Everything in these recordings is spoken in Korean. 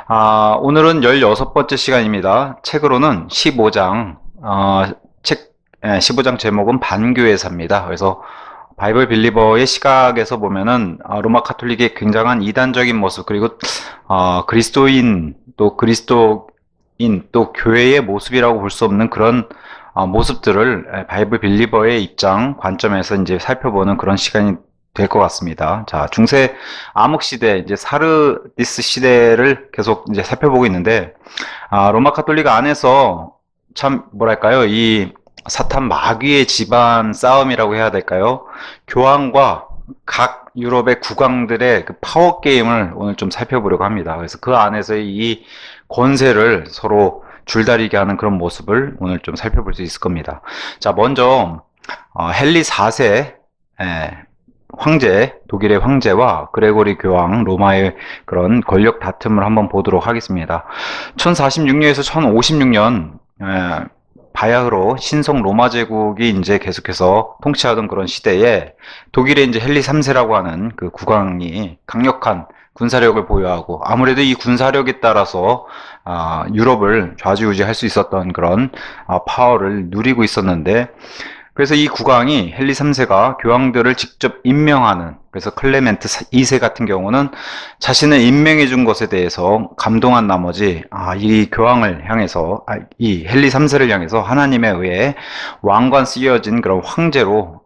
오늘은 16번째 시간입니다. 책으로는 15장, 15장 제목은 반교회사입니다. 그래서 바이블 빌리버의 시각에서 보면은, 로마 카톨릭의 굉장한 이단적인 모습, 그리고, 그리스도인, 또 교회의 모습이라고 볼 수 없는 그런, 모습들을 바이블 빌리버의 입장, 관점에서 이제 살펴보는 그런 시간이 될 것 같습니다. 자, 중세 암흑 시대, 이제 사르디스 시대를 계속 이제 살펴보고 있는데, 로마 카톨릭 안에서 참, 뭐랄까요, 이 사탄 마귀의 집안 싸움이라고 해야 될까요? 교황과 각 유럽의 국왕들의 그 파워 게임을 오늘 좀 살펴보려고 합니다. 그래서 그 안에서의 이 권세를 서로 줄다리게 하는 그런 모습을 오늘 좀 살펴볼 수 있을 겁니다. 자, 먼저, 헨리 4세, 황제, 독일의 황제와 그레고리 교황, 로마의 그런 권력 다툼을 한번 보도록 하겠습니다. 1046년에서 1056년, 바야흐로 신성 로마 제국이 이제 계속해서 통치하던 그런 시대에 독일의 이제 헨리 3세라고 하는 그 국왕이 강력한 군사력을 보유하고 아무래도 이 군사력에 따라서 유럽을 좌지우지할 수 있었던 그런 파워를 누리고 있었는데, 그래서 이 국왕이 헨리 3세가 교황들을 직접 임명하는, 그래서 클레멘트 2세 같은 경우는 자신을 임명해 준 것에 대해서 감동한 나머지 이 교황을 향해서, 이 헨리 3세를 향해서 하나님에 의해 왕관 쓰여진 그런 황제로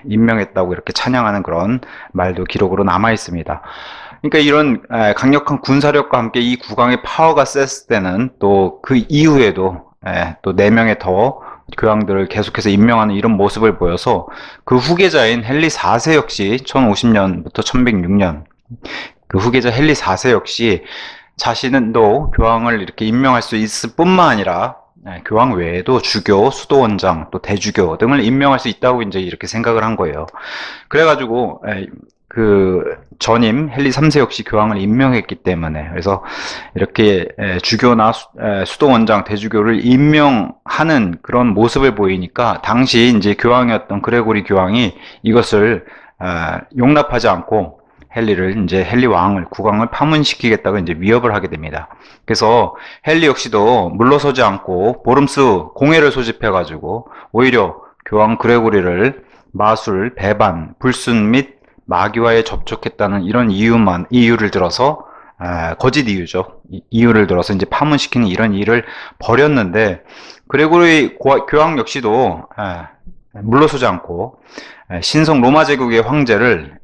임명했다고 이렇게 찬양하는 그런 말도 기록으로 남아 있습니다. 그러니까 이런 강력한 군사력과 함께 이 국왕의 파워가 셌을 때는 또 그 이후에도 또 4명의 더 교황들을 계속해서 임명하는 이런 모습을 보여서 그 후계자인 헨리 4세 역시 1050년부터 1106년 그 후계자 헨리 4세 역시 자신은 또 교황을 이렇게 임명할 수 있을 뿐만 아니라 교황 외에도 주교, 수도원장, 또 대주교 등을 임명할 수 있다고 이제 이렇게 생각을 한 거예요. 그래가지고 그 전임 헨리 3세 역시 교황을 임명했기 때문에, 그래서 이렇게 주교나 수도원장, 대주교를 임명하는 그런 모습을 보이니까 당시 이제 교황이었던 그레고리 교황이 이것을 용납하지 않고 헨리 왕을, 국왕을 파문시키겠다고 이제 위협을 하게 됩니다. 그래서 헨리 역시도 물러서지 않고 보름수 공회를 소집해가지고 오히려 교황 그레고리를 마술, 배반, 불순 및 마귀와에 접촉했다는 이런 이유를 들어서, 거짓 이유죠. 이유를 들어서 이제 파문시키는 이런 일을 벌였는데, 그레고리 교황 역시도, 물러서지 않고, 신성 로마 제국의 황제를,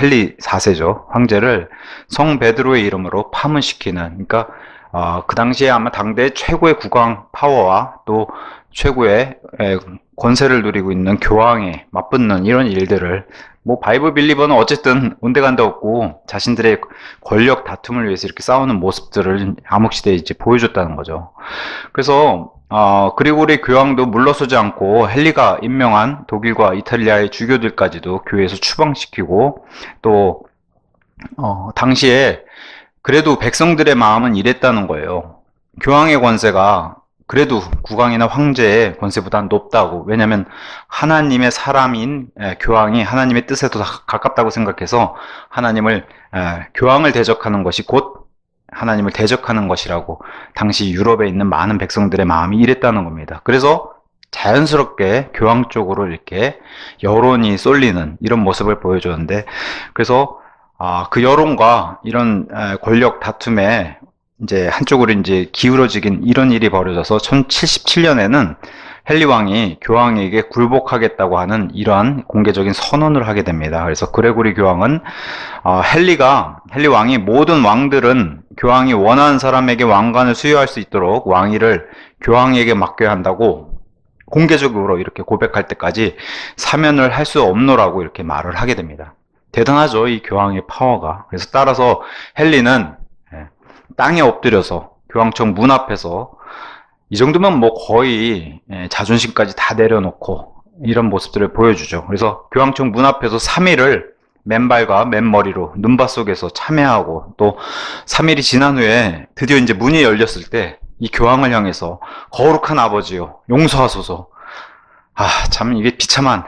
헨리 4세죠. 황제를 성 베드로의 이름으로 파문시키는, 그러니까, 그 당시에 아마 당대 최고의 국왕 파워와 또 최고의 권세를 누리고 있는 교황에 맞붙는 이런 일들을, 뭐 바이블 빌리버는 어쨌든 온데간데 없고 자신들의 권력 다툼을 위해서 이렇게 싸우는 모습들을 암흑시대에 이제 보여줬다는 거죠. 그래서 그리고리 교황도 물러서지 않고 헨리가 임명한 독일과 이탈리아의 주교들까지도 교회에서 추방시키고, 또 당시에 그래도 백성들의 마음은 이랬다는 거예요. 교황의 권세가 그래도 국왕이나 황제의 권세보다는 높다고. 왜냐하면 하나님의 사람인 교황이 하나님의 뜻에 더 가깝다고 생각해서 교황을 대적하는 것이 곧 하나님을 대적하는 것이라고 당시 유럽에 있는 많은 백성들의 마음이 이랬다는 겁니다. 그래서 자연스럽게 교황 쪽으로 이렇게 여론이 쏠리는 이런 모습을 보여줬는데, 그래서 그 여론과 이런 권력 다툼에 이제 한쪽으로 이제 기울어지긴 이런 일이 벌어져서 1077년에는 헨리 왕이 교황에게 굴복하겠다고 하는 이러한 공개적인 선언을 하게 됩니다. 그래서 그레고리 교황은 헨리 왕이 모든 왕들은 교황이 원하는 사람에게 왕관을 수여할 수 있도록 왕위를 교황에게 맡겨야 한다고 공개적으로 이렇게 고백할 때까지 사면을 할 수 없노라고 이렇게 말을 하게 됩니다. 대단하죠, 이 교황의 파워가. 그래서 따라서 헨리는 땅에 엎드려서 교황청 문 앞에서, 이 정도면 뭐 거의 자존심까지 다 내려놓고 이런 모습들을 보여주죠. 그래서 교황청 문 앞에서 3일을 맨발과 맨머리로 눈밭 속에서 참회하고, 또 3일이 지난 후에 드디어 이제 문이 열렸을 때 이 교황을 향해서 거룩한 아버지요, 용서하소서. 참 이게 비참한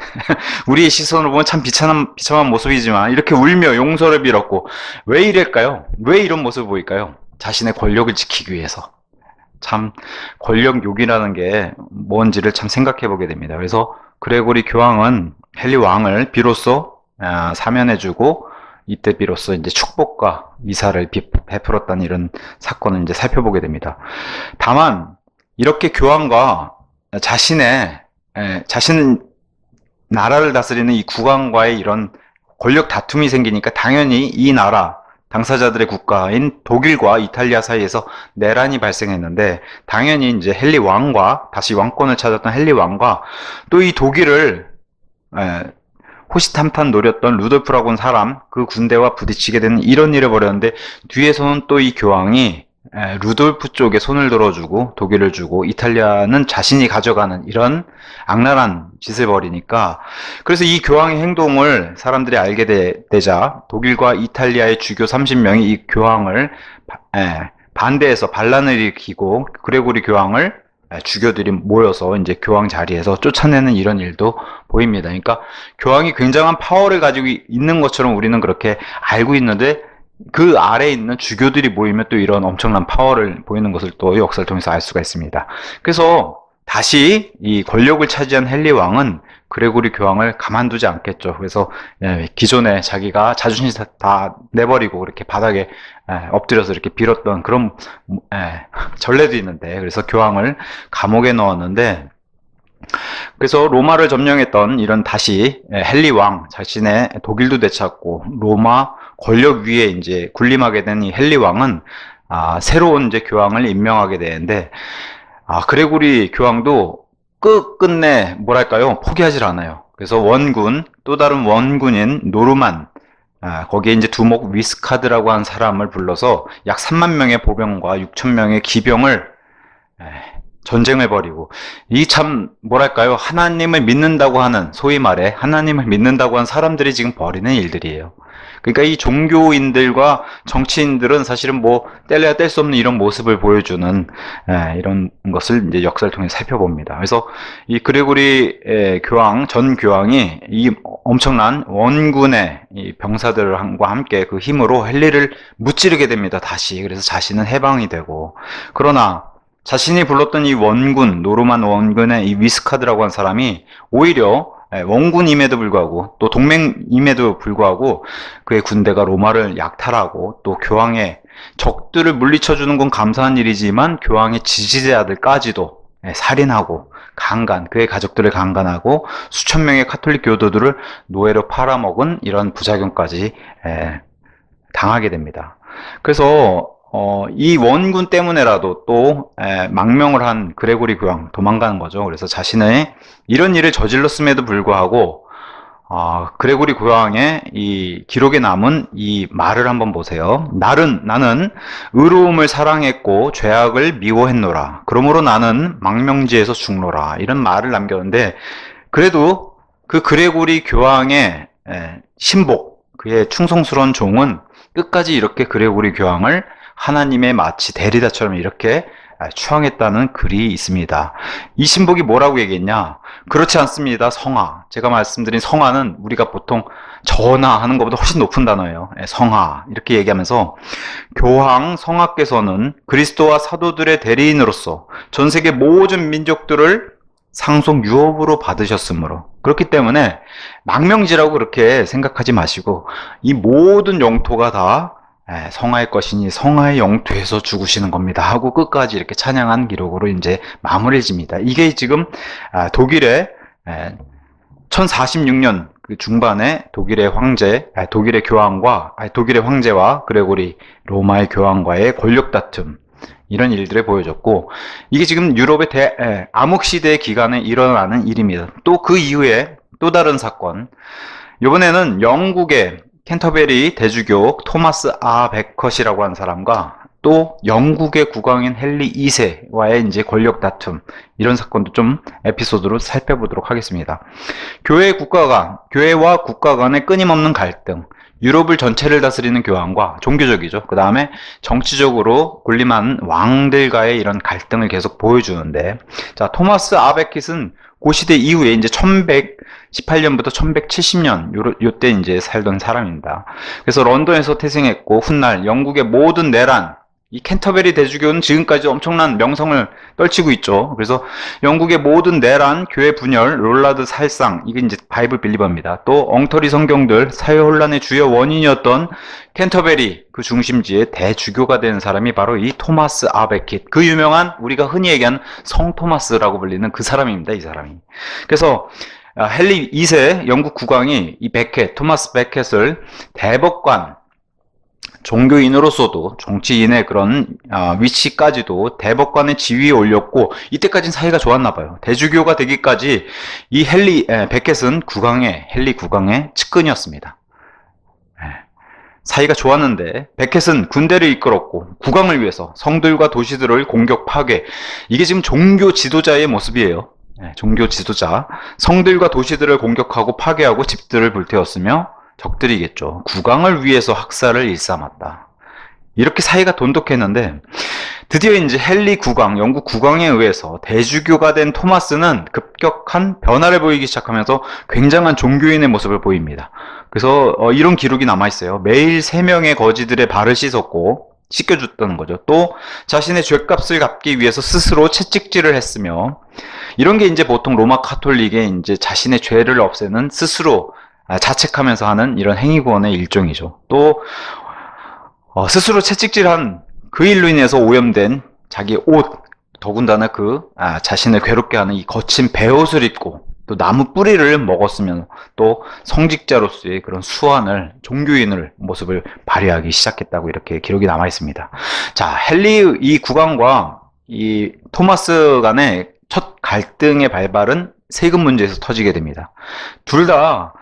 우리의 시선으로 보면 참 비참한 모습이지만 이렇게 울며 용서를 빌었고, 왜 이럴까요? 왜 이런 모습을 보일까요? 자신의 권력을 지키기 위해서. 참 권력욕이라는 게 뭔지를 참 생각해 보게 됩니다. 그래서 그레고리 교황은 헨리 왕을 비로소 사면해주고 이때 비로소 이제 축복과 미사를 베풀었다는 이런 사건을 이제 살펴보게 됩니다. 다만 이렇게 교황과 자신 나라를 다스리는 이 국왕과의 이런 권력 다툼이 생기니까 당연히 이 나라 당사자들의 국가인 독일과 이탈리아 사이에서 내란이 발생했는데, 당연히 이제 헨리 왕과 다시 왕권을 찾았던 헨리 왕과 또 이 독일을 호시탐탐 노렸던 루돌프라고 하는 사람, 그 군대와 부딪히게 되는 이런 일을 벌였는데, 뒤에서는 또 이 교황이 루돌프 쪽에 손을 들어주고 독일을 주고 이탈리아는 자신이 가져가는 이런 악랄한 짓을 벌이니까, 그래서 이 교황의 행동을 사람들이 알게 되자 독일과 이탈리아의 주교 30명이 이 교황을 반대해서 반란을 일으키고 그레고리 교황을 주교들이 모여서 이제 교황 자리에서 쫓아내는 이런 일도 보입니다. 그러니까 교황이 굉장한 파워를 가지고 있는 것처럼 우리는 그렇게 알고 있는데, 그 아래에 있는 주교들이 모이면 또 이런 엄청난 파워를 보이는 것을 또 역사를 통해서 알 수가 있습니다. 그래서 다시 이 권력을 차지한 헨리 왕은 그레고리 교황을 가만두지 않겠죠. 그래서 기존에 자기가 자존심 다 내버리고 이렇게 바닥에 엎드려서 이렇게 빌었던 그런 전례도 있는데, 그래서 교황을 감옥에 넣었는데, 그래서 로마를 점령했던 이런 다시 헨리 왕 자신의 독일도 되찾고 로마 권력 위에 이제 군림하게 된 이 헨리 왕은 새로운 이제 교황을 임명하게 되는데, 그레고리 교황도 끝끝내 뭐랄까요, 포기하지 않아요. 그래서 원군, 또 다른 원군인 노르만, 거기에 이제 두목 위스카드라고 한 사람을 불러서 약 3만 명의 보병과 6천 명의 기병을 전쟁을 벌이고, 이 참 뭐랄까요, 하나님을 믿는다고 하는, 소위 말해 하나님을 믿는다고 한 사람들이 지금 벌이는 일들이에요. 그러니까 이 종교인들과 정치인들은 사실은 뭐 뗄래야 뗄 수 없는 이런 모습을 보여주는 이런 것을 이제 역사를 통해 살펴봅니다. 그래서 이 그레고리 교황, 전 교황이 이 엄청난 원군의 이 병사들과 함께 그 힘으로 헨리를 무찌르게 됩니다. 다시. 그래서 자신은 해방이 되고, 그러나 자신이 불렀던 이 원군, 노르만 원군의 이 위스카드라고 한 사람이 오히려 원군임에도 불구하고 또 동맹임에도 불구하고 그의 군대가 로마를 약탈하고 또 교황의 적들을 물리쳐주는 건 감사한 일이지만 교황의 지지자들까지도 살인하고 그의 가족들을 강간하고 수천 명의 카톨릭 교도들을 노예로 팔아먹은 이런 부작용까지 당하게 됩니다. 그래서 이 원군 때문에라도 또 망명을 한 그레고리 교황 도망가는 거죠. 그래서 자신의 이런 일을 저질렀음에도 불구하고 그레고리 교황의 이 기록에 남은 이 말을 한번 보세요. 나는 의로움을 사랑했고 죄악을 미워했노라. 그러므로 나는 망명지에서 죽노라. 이런 말을 남겼는데, 그래도 그 그레고리 교황의 신복, 그의 충성스러운 종은 끝까지 이렇게 그레고리 교황을 하나님의 마치 대리자처럼 이렇게 추앙했다는 글이 있습니다. 이 신복이 뭐라고 얘기했냐? 그렇지 않습니다. 성하. 제가 말씀드린 성하는 우리가 보통 전하 하는 것보다 훨씬 높은 단어예요. 성하. 이렇게 얘기하면서 교황 성하께서는 그리스도와 사도들의 대리인으로서 전 세계 모든 민족들을 상속 유업으로 받으셨으므로, 그렇기 때문에 망명지라고 그렇게 생각하지 마시고 이 모든 영토가 다 성하의 것이니 성하의 영토에서 죽으시는 겁니다 하고 끝까지 이렇게 찬양한 기록으로 이제 마무리를 집니다. 이게 지금 독일의 1046년 그 중반에 독일의 황제와 그레고리 로마의 교황과의 권력 다툼, 이런 일들을 보여줬고, 이게 지금 유럽의 암흑시대 기간에 일어나는 일입니다. 또 그 이후에 또 다른 사건, 이번에는 영국의 캔터베리 대주교 토마스 베컷이라고 하는 사람과 또 영국의 국왕인 헨리 2세와의 이제 권력 다툼, 이런 사건도 좀 에피소드로 살펴보도록 하겠습니다. 교회와 국가 간의 끊임없는 갈등, 유럽을 전체를 다스리는 교황과 종교적이죠. 그 다음에 정치적으로 군림한 왕들과의 이런 갈등을 계속 보여주는데, 자, 토마스 베킷은 그 시대 이후에 이제 1118년부터 1170년 요때 이제 살던 사람입니다. 그래서 런던에서 태생했고, 훗날 영국의 모든 내란, 이 캔터베리 대주교는 지금까지 엄청난 명성을 떨치고 있죠. 그래서 영국의 모든 내란, 교회 분열, 롤라드 살상, 이게 이제 바이블 빌리버입니다. 또 엉터리 성경들, 사회 혼란의 주요 원인이었던 캔터베리 그 중심지의 대주교가 된 사람이 바로 이 토마스 아 베킷, 그 유명한 우리가 흔히 얘기하는 성 토마스라고 불리는 그 사람입니다. 이 사람이. 그래서 헨리 2세 영국 국왕이 이 베켓, 토마스 베켓을 대법관, 종교인으로서도 정치인의 그런 위치까지도 대법관의 지위에 올렸고, 이때까지는 사이가 좋았나 봐요. 대주교가 되기까지 이 베켓은 헨리 국왕의 측근이었습니다. 사이가 좋았는데 베켓은 군대를 이끌었고 국왕을 위해서 성들과 도시들을 공격 파괴, 이게 지금 종교 지도자의 모습이에요. 종교 지도자, 성들과 도시들을 공격하고 파괴하고 집들을 불태웠으며 적들이겠죠. 국왕을 위해서 학살을 일삼았다. 이렇게 사이가 돈독했는데 드디어 이제 헨리 국왕, 영국 국왕에 의해서 대주교가 된 토마스는 급격한 변화를 보이기 시작하면서 굉장한 종교인의 모습을 보입니다. 그래서 이런 기록이 남아있어요. 매일 3명의 거지들의 발을 씻겨줬다는 거죠. 또 자신의 죗값을 갚기 위해서 스스로 채찍질을 했으며, 이런 게 이제 보통 로마 카톨릭의 이제 자신의 죄를 없애는 스스로 자책하면서 하는 이런 행위구원의 일종이죠. 또 스스로 채찍질한 그 일로 인해서 오염된 자기 옷, 더군다나 자신을 괴롭게 하는 이 거친 베옷을 입고 또 나무 뿌리를 먹었으면 또 성직자로서의 그런 수완을, 종교인을 모습을 발휘하기 시작했다고 이렇게 기록이 남아 있습니다. 자, 헨리 이 국왕과 이 토마스 간의 첫 갈등의 발발은 세금 문제에서 터지게 됩니다. 둘 다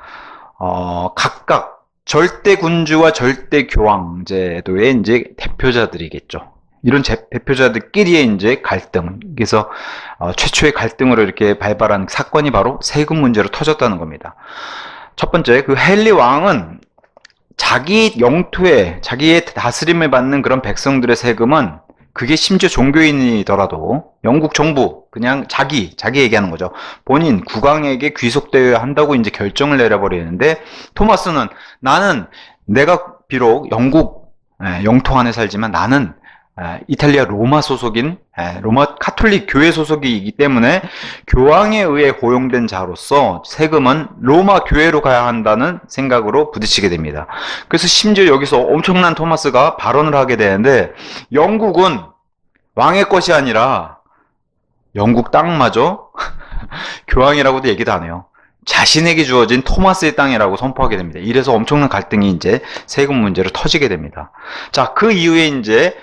각각 절대 군주와 절대 교황 제도의 이제 대표자들이겠죠. 이런 대표자들끼리의 이제 갈등, 그래서 최초의 갈등으로 이렇게 발발한 사건이 바로 세금 문제로 터졌다는 겁니다. 첫 번째, 그 헨리 왕은 자기 영토에 자기의 다스림을 받는 그런 백성들의 세금은, 그게 심지어 종교인이더라도 영국 정부, 그냥 자기 얘기하는 거죠. 본인 국왕에게 귀속되어야 한다고 이제 결정을 내려버리는데, 토마스는 내가 비록 영국 영토 안에 살지만 나는 이탈리아 로마 소속인 로마 카톨릭 교회 소속이기 때문에 교황에 의해 고용된 자로서 세금은 로마 교회로 가야 한다는 생각으로 부딪히게 됩니다. 그래서 심지어 여기서 엄청난 토마스가 발언을 하게 되는데, 영국은 왕의 것이 아니라 영국 땅마저 교황이라고도 얘기도 안 해요. 자신에게 주어진 토마스의 땅이라고 선포하게 됩니다. 이래서 엄청난 갈등이 이제 세금 문제로 터지게 됩니다. 자, 그 이후에 이제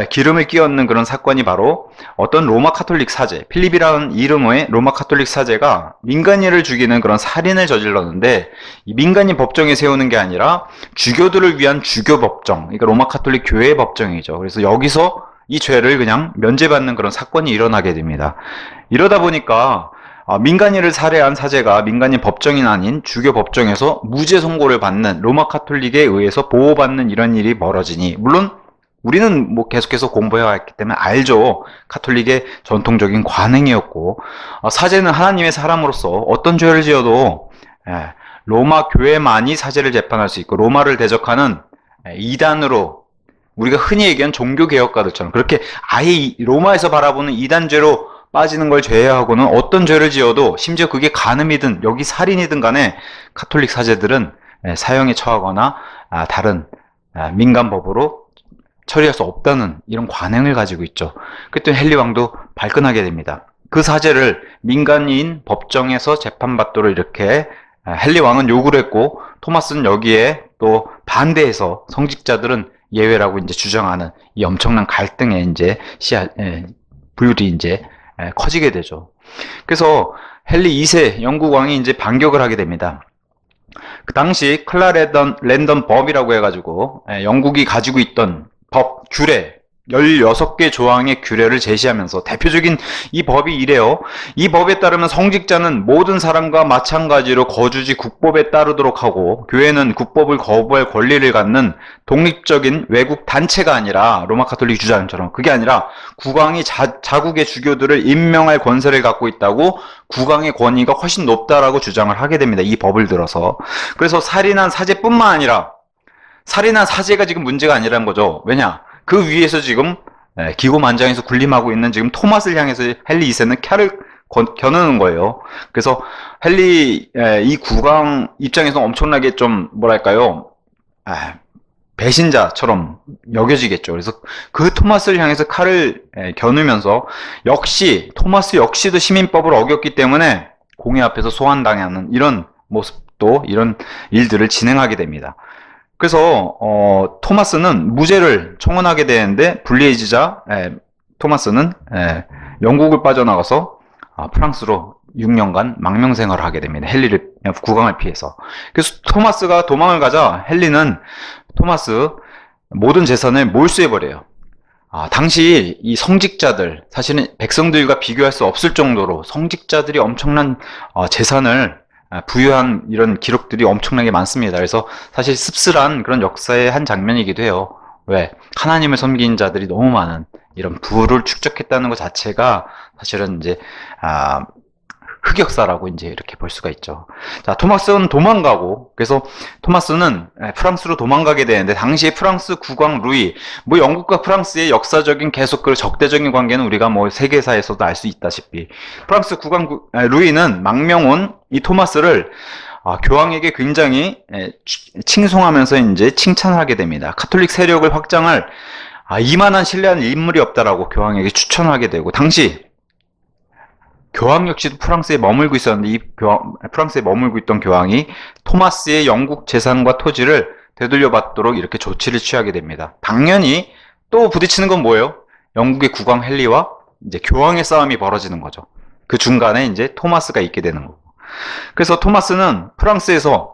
기름을 끼얹는 그런 사건이 바로 어떤 로마 카톨릭 사제, 필립이라는 이름의 로마 카톨릭 사제가 민간인을 죽이는 그런 살인을 저질렀는데, 이 민간인 법정에 세우는 게 아니라 주교들을 위한 주교 법정, 그러니까 로마 카톨릭 교회의 법정이죠. 그래서 여기서 이 죄를 그냥 면제받는 그런 사건이 일어나게 됩니다. 이러다 보니까 민간인을 살해한 사제가 민간인 법정인 아닌 주교 법정에서 무죄 선고를 받는, 로마 카톨릭에 의해서 보호받는 이런 일이 벌어지니, 물론 우리는 뭐 계속해서 공부해왔기 때문에 알죠. 카톨릭의 전통적인 관행이었고, 사제는 하나님의 사람으로서 어떤 죄를 지어도 로마 교회만이 사제를 재판할 수 있고, 로마를 대적하는 이단으로, 우리가 흔히 얘기하는 종교개혁가들처럼 그렇게 아예 로마에서 바라보는 이단죄로 빠지는 걸 제외하고는 어떤 죄를 지어도, 심지어 그게 간음이든 여기 살인이든 간에 카톨릭 사제들은 사형에 처하거나 다른 민간법으로 처리할 수 없다는 이런 관행을 가지고 있죠. 그때 헨리 왕도 발끈하게 됩니다. 그 사제를 민간인 법정에서 재판받도록 이렇게 헨리 왕은 요구를 했고, 토마스는 여기에 또 반대해서 성직자들은 예외라고 이제 주장하는 이 엄청난 갈등의 이제 부율이 이제 커지게 되죠. 그래서 헨리 2세 영국 왕이 이제 반격을 하게 됩니다. 그 당시 클라랜던 법이라고 해가지고 영국이 가지고 있던 법, 규례, 16개 조항의 규례를 제시하면서 대표적인 이 법이 이래요. 이 법에 따르면 성직자는 모든 사람과 마찬가지로 거주지 국법에 따르도록 하고, 교회는 국법을 거부할 권리를 갖는 독립적인 외국 단체가 아니라, 로마 카톨릭 주장처럼 그게 아니라 국왕이 자국의 주교들을 임명할 권세를 갖고 있다고, 국왕의 권위가 훨씬 높다라고 주장을 하게 됩니다. 이 법을 들어서. 그래서 살인한 사제뿐만 아니라, 살인한 사제가 지금 문제가 아니라는 거죠. 왜냐? 그 위에서 지금 기고만장해서 군림하고 있는 지금 토마스를 향해서 헨리 2세는 칼을 겨누는 거예요. 그래서 헨리 이 국왕 입장에서 엄청나게 좀 뭐랄까요, 배신자처럼 여겨지겠죠. 그래서 그 토마스를 향해서 칼을 겨누면서 역시 토마스 역시도 시민법을 어겼기 때문에 공회 앞에서 소환당하는 이런 모습도, 이런 일들을 진행하게 됩니다. 그래서 토마스는 무죄를 청원하게 되는데 불리해지자 토마스는 영국을 빠져나가서 프랑스로 6년간 망명생활을 하게 됩니다. 헨리를, 국왕을 피해서. 그래서 토마스가 도망을 가자 헨리는 토마스 모든 재산을 몰수해버려요. 당시 이 성직자들, 사실은 백성들과 비교할 수 없을 정도로 성직자들이 엄청난 재산을 부유한 이런 기록들이 엄청나게 많습니다. 그래서 사실 씁쓸한 그런 역사의 한 장면이기도 해요. 왜? 하나님을 섬긴 자들이 너무 많은 이런 부를 축적했다는 것 자체가 사실은 이제 흑역사라고 이제 이렇게 볼 수가 있죠. 자, 토마스는 도망가고, 그래서 토마스는 프랑스로 도망가게 되는데, 당시에 프랑스 국왕 루이, 뭐 영국과 프랑스의 역사적인 계속 그 적대적인 관계는 우리가 뭐 세계사에서도 알 수 있다시피, 프랑스 국왕 루이는 망명 온 이 토마스를 교황에게 굉장히 칭송하면서 이제 칭찬하게 됩니다. 카톨릭 세력을 확장할 이만한 신뢰하는 인물이 없다라고 교황에게 추천하게 되고, 당시 교황 역시도 프랑스에 머물고 있었는데 이 프랑스에 머물고 있던 교황이 토마스의 영국 재산과 토지를 되돌려받도록 이렇게 조치를 취하게 됩니다. 당연히 또 부딪히는 건 뭐예요? 영국의 국왕 헨리와 이제 교황의 싸움이 벌어지는 거죠. 그 중간에 이제 토마스가 있게 되는 거고. 그래서 토마스는 프랑스에서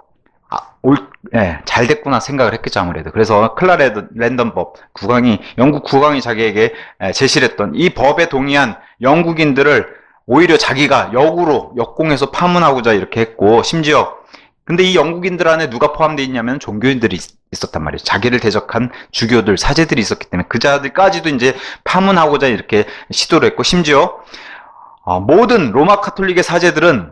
잘 됐구나 생각을 했겠죠, 아무래도. 그래서 클라랜덤법, 영국 국왕이 자기에게 제시를 했던 이 법에 동의한 영국인들을 오히려 자기가 역공해서 파문하고자 이렇게 했고, 심지어 근데 이 영국인들 안에 누가 포함되어 있냐면 종교인들이 있었단 말이에요. 자기를 대적한 주교들, 사제들이 있었기 때문에 그 자들까지도 이제 파문하고자 이렇게 시도를 했고, 심지어 모든 로마 카톨릭의 사제들은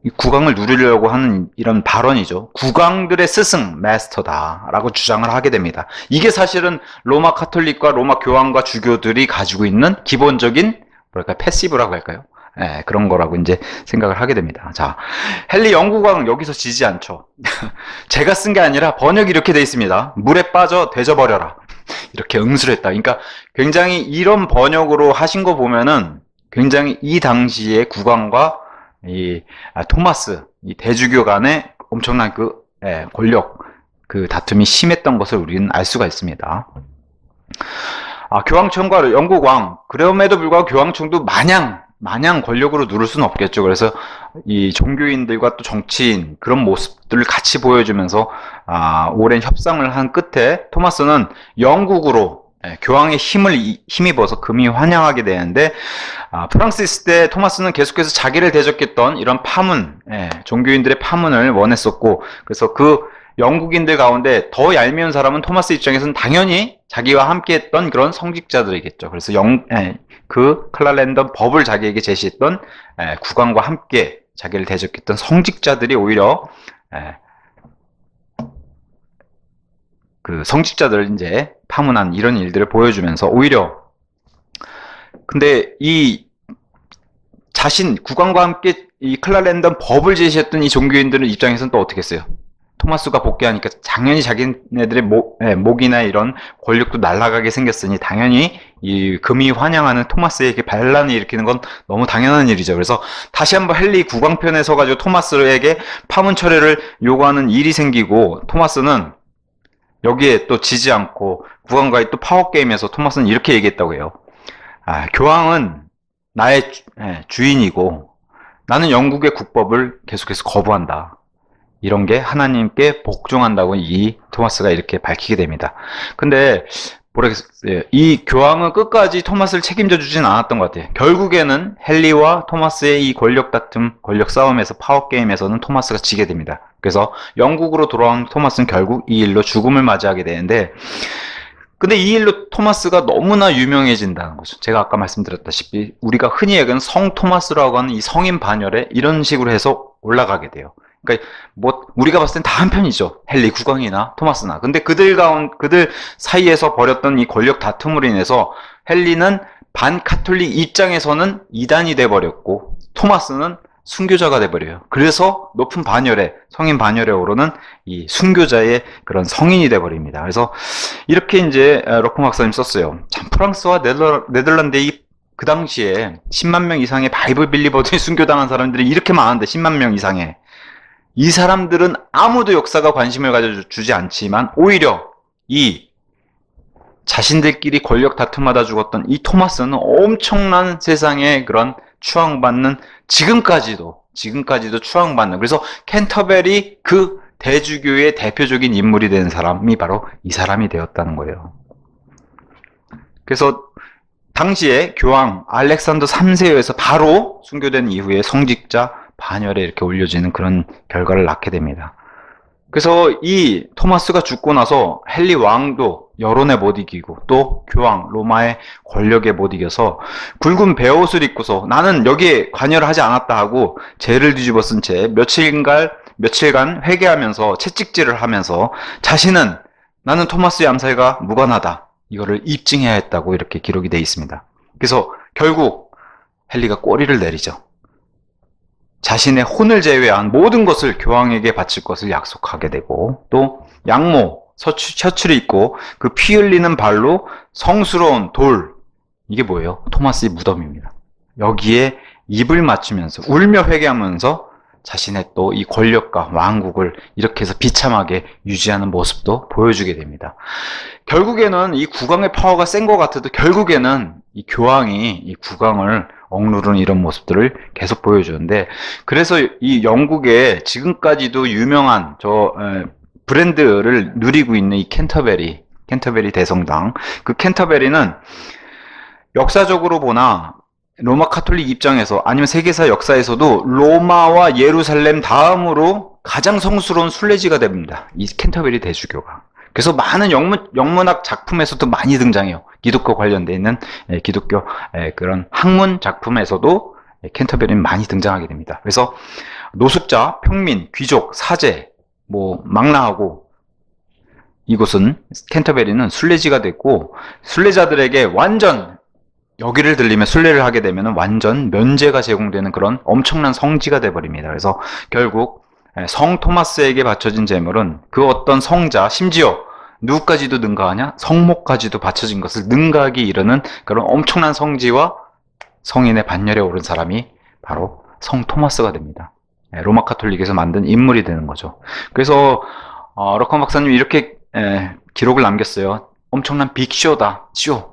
이 국왕을 누리려고 하는 이런 발언이죠. 국왕들의 스승, 마스터다라고 주장을 하게 됩니다. 이게 사실은 로마 카톨릭과 로마 교황과 주교들이 가지고 있는 기본적인 패시브라고 할까요? 그런 거라고 이제 생각을 하게 됩니다. 자, 헨리 영국왕 여기서 지지 않죠. 제가 쓴 게 아니라 번역이 이렇게 돼 있습니다. 물에 빠져 되져버려라. 이렇게 응수를 했다. 그러니까 굉장히 이런 번역으로 하신 거 보면은 굉장히 이 당시의 국왕과 이 토마스, 이 대주교 간의 엄청난 권력, 다툼이 심했던 것을 우리는 알 수가 있습니다. 교황청과 영국왕, 그럼에도 불구하고 교황청도 마냥 권력으로 누를 수는 없겠죠. 그래서 이 종교인들과 또 정치인 그런 모습들을 같이 보여주면서 오랜 협상을 한 끝에 토마스는 영국으로 교황의 힘입어서 금이 환영하게 되는데, 프랑스 있을 때 토마스는 계속해서 자기를 대적했던 이런 종교인들의 파문을 원했었고, 그래서 그 영국인들 가운데 더 얄미운 사람은 토마스 입장에서는 당연히 자기와 함께 했던 그런 성직자들이겠죠. 그래서 그 클라랜덤 법을 자기에게 제시했던 국왕과 함께 자기를 대적했던 성직자들이 오히려 그 성직자들을 이제 파문한 이런 일들을 보여주면서, 오히려 근데 이 국왕과 함께 이 클라랜덤 법을 제시했던 이 종교인들의 입장에서는 또 어떻게 했어요? 토마스가 복귀하니까 당연히 자기네들의 목이나 이런 권력도 날아가게 생겼으니 당연히 이 금이 환영하는 토마스에게 반란을 일으키는 건 너무 당연한 일이죠. 그래서 다시 한번 헨리 국왕편에 서가지고 토마스에게 파문 철회를 요구하는 일이 생기고, 토마스는 여기에 또 지지 않고 국왕과의 또 파워게임에서 토마스는 이렇게 얘기했다고 해요. 교황은 나의 주인이고 나는 영국의 국법을 계속해서 거부한다. 이런 게 하나님께 복종한다고 이 토마스가 이렇게 밝히게 됩니다. 근데 모르겠어요. 이 교황은 끝까지 토마스를 책임져 주진 않았던 것 같아요. 결국에는 헨리와 토마스의 이 권력 다툼, 권력 싸움에서, 파워게임에서는 토마스가 지게 됩니다. 그래서 영국으로 돌아온 토마스는 결국 이 일로 죽음을 맞이하게 되는데, 근데 이 일로 토마스가 너무나 유명해진다는 거죠. 제가 아까 말씀드렸다시피 우리가 흔히 얘기하는 성 토마스라고 하는 이 성인 반열에 이런 식으로 해서 올라가게 돼요. 그러니까 뭐 우리가 봤을 땐 다 한편이죠. 헨리 국왕이나 토마스나. 근데 그들 사이에서 벌였던 이 권력 다툼으로 인해서 헨리는 반카톨릭 입장에서는 이단이 돼 버렸고 토마스는 순교자가 돼 버려요. 그래서 높은 반열에 성인 반열에 오르는 이 순교자의 그런 성인이 돼 버립니다. 그래서 이렇게 이제 러크 박사님 썼어요. 참 프랑스와 네덜란드의 그 당시에 10만 명 이상의 바이블 빌리버들이 순교당한 사람들이 이렇게 많은데 10만 명 이상의 이 사람들은 아무도 역사가 관심을 가져주지 않지만 오히려 이 자신들끼리 권력 다툼하다 죽었던 이 토마스는 엄청난 세상의 그런 추앙받는 지금까지도 추앙받는 그래서 캔터베리 그 대주교의 대표적인 인물이 된 사람이 바로 이 사람이 되었다는 거예요. 그래서 당시에 교황 알렉산더 3세에 의해서 바로 순교된 이후에 성직자 반열에 이렇게 올려지는 그런 결과를 낳게 됩니다. 그래서 이 토마스가 죽고 나서 헨리 왕도 여론에 못 이기고 또 교황 로마의 권력에 못 이겨서 굵은 베옷을 입고서 나는 여기에 관여를 하지 않았다 하고 죄를 뒤집어 쓴 채 며칠간 회개하면서 채찍질을 하면서 자신은 나는 토마스의 암살과 무관하다 이거를 입증해야 했다고 이렇게 기록이 되어 있습니다. 그래서 결국 헨리가 꼬리를 내리죠. 자신의 혼을 제외한 모든 것을 교황에게 바칠 것을 약속하게 되고 또 양모, 셔츠를 입고 그 피 흘리는 발로 성스러운 돌 이게 뭐예요? 토마스의 무덤입니다. 여기에 입을 맞추면서 울며 회개하면서 자신의 또 이 권력과 왕국을 이렇게 해서 비참하게 유지하는 모습도 보여주게 됩니다. 결국에는 이 국왕의 파워가 센 것 같아도 결국에는 이 교황이 이 국왕을 억누르는 이런 모습들을 계속 보여주는데 그래서 이 영국의 지금까지도 유명한 브랜드를 누리고 있는 이 캔터베리 대성당 그 캔터베리는 역사적으로 보나 로마 카톨릭 입장에서 아니면 세계사 역사에서도 로마와 예루살렘 다음으로 가장 성스러운 순례지가 됩니다. 이 캔터베리 대주교가. 그래서 많은 영문학 작품에서도 많이 등장해요. 기독교 관련되어 있는 기독교 그런 학문 작품에서도 캔터베리는 많이 등장하게 됩니다. 그래서 노숙자, 평민, 귀족, 사제, 망라하고 이곳은 캔터베리는 순례지가 됐고 순례자들에게 완전 여기를 들리면 순례를 하게 되면 완전 면제가 제공되는 그런 엄청난 성지가 돼버립니다. 그래서 결국 성 토마스에게 바쳐진 제물은 그 어떤 성자 심지어 누구까지도 능가하냐? 성모까지도 바쳐진 것을 능가하기 이르는 그런 엄청난 성지와 성인의 반열에 오른 사람이 바로 성 토마스가 됩니다. 로마 카톨릭에서 만든 인물이 되는 거죠. 그래서 러컨 박사님이 이렇게 기록을 남겼어요. 엄청난 빅쇼다. 쇼.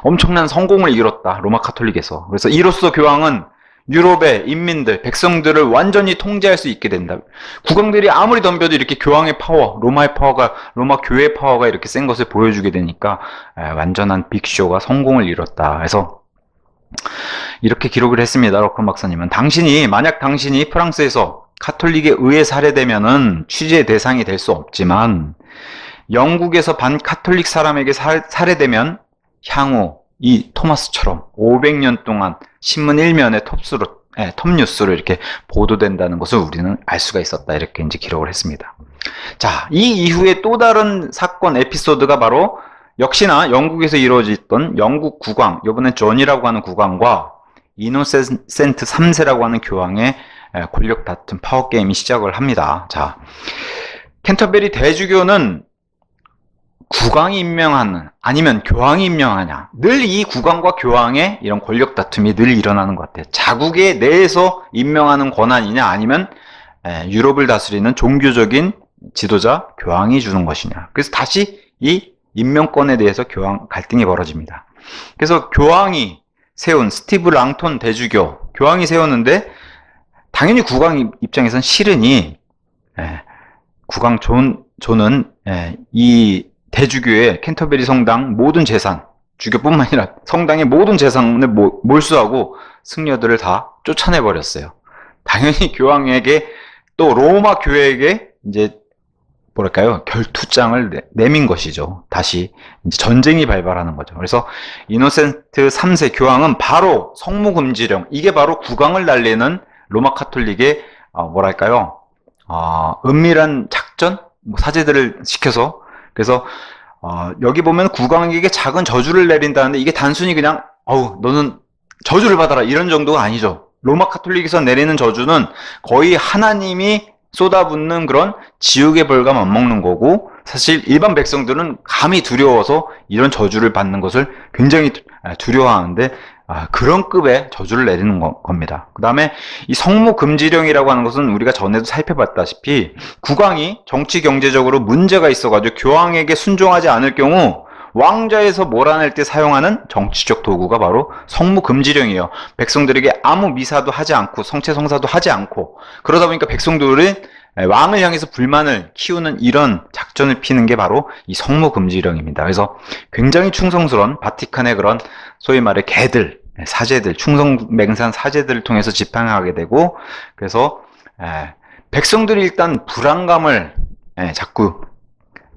엄청난 성공을 이뤘다. 로마 카톨릭에서. 그래서 이로써 교황은 유럽의 인민들, 백성들을 완전히 통제할 수 있게 된다. 국왕들이 아무리 덤벼도 이렇게 교황의 파워, 로마 교회의 파워가 이렇게 센 것을 보여주게 되니까 완전한 빅쇼가 성공을 이뤘다. 그래서 이렇게 기록을 했습니다. 러컨 박사님은. 만약 당신이 프랑스에서 카톨릭에 의해 살해되면은 취재 대상이 될 수 없지만 영국에서 반카톨릭 사람에게 살해되면 향후 이 토마스처럼 500년 동안 신문 1면에 톱뉴스로 이렇게 보도된다는 것을 우리는 알 수가 있었다. 이렇게 이제 기록을 했습니다. 자, 이 이후에 또 다른 사건 에피소드가 바로 역시나 영국에서 이루어졌던 영국 국왕, 이번엔 존이라고 하는 국왕과 이노센트 3세라고 하는 교황의 권력 다툼 파워 게임이 시작을 합니다. 자, 캔터베리 대주교는 국왕이 임명하는 아니면 교황이 임명하냐 늘 이 국왕과 교황의 이런 권력 다툼이 늘 일어나는 것 같아요. 자국의 내에서 임명하는 권한이냐 아니면 유럽을 다스리는 종교적인 지도자 교황이 주는 것이냐. 그래서 다시 이 임명권에 대해서 갈등이 벌어집니다. 그래서 교황이 세운 스티브 랑톤 대주교 교황이 세웠는데 당연히 국왕 입장에선 싫으니 국왕 존은 이 대주교의 캔터베리 성당 모든 재산, 주교뿐만 아니라 성당의 모든 재산을 몰수하고 승려들을 다 쫓아내버렸어요. 당연히 교황에게 또 로마 교회에게 이제 결투장을 내민 것이죠. 다시 이제 전쟁이 발발하는 거죠. 그래서 이노센트 3세 교황은 바로 성무금지령, 이게 바로 국왕을 날리는 로마 카톨릭의 은밀한 작전, 뭐 사제들을 시켜서. 그래서 여기 보면 국왕에게 작은 저주를 내린다는데 이게 단순히 그냥 너는 저주를 받아라 이런 정도가 아니죠. 로마 카톨릭에서 내리는 저주는 거의 하나님이 쏟아붓는 그런 지옥의 벌과 맞먹는 거고, 사실 일반 백성들은 감히 두려워서 이런 저주를 받는 것을 굉장히 두려워하는데 그런 급의 저주를 내리는 겁니다. 그 다음에 이 성무금지령이라고 하는 것은 우리가 전에도 살펴봤다시피 국왕이 정치 경제적으로 문제가 있어가지고 교황에게 순종하지 않을 경우 왕좌에서 몰아낼 때 사용하는 정치적 도구가 바로 성무금지령이에요. 백성들에게 아무 미사도 하지 않고 성체성사도 하지 않고, 그러다 보니까 백성들은 왕을 향해서 불만을 키우는 이런 작전을 피는 게 바로 이 성무금지령입니다. 그래서 굉장히 충성스러운 바티칸의 그런 소위 말해 개들, 사제들, 충성맹세한 사제들을 통해서 집행하게 되고, 그래서 백성들이 일단 불안감을 자꾸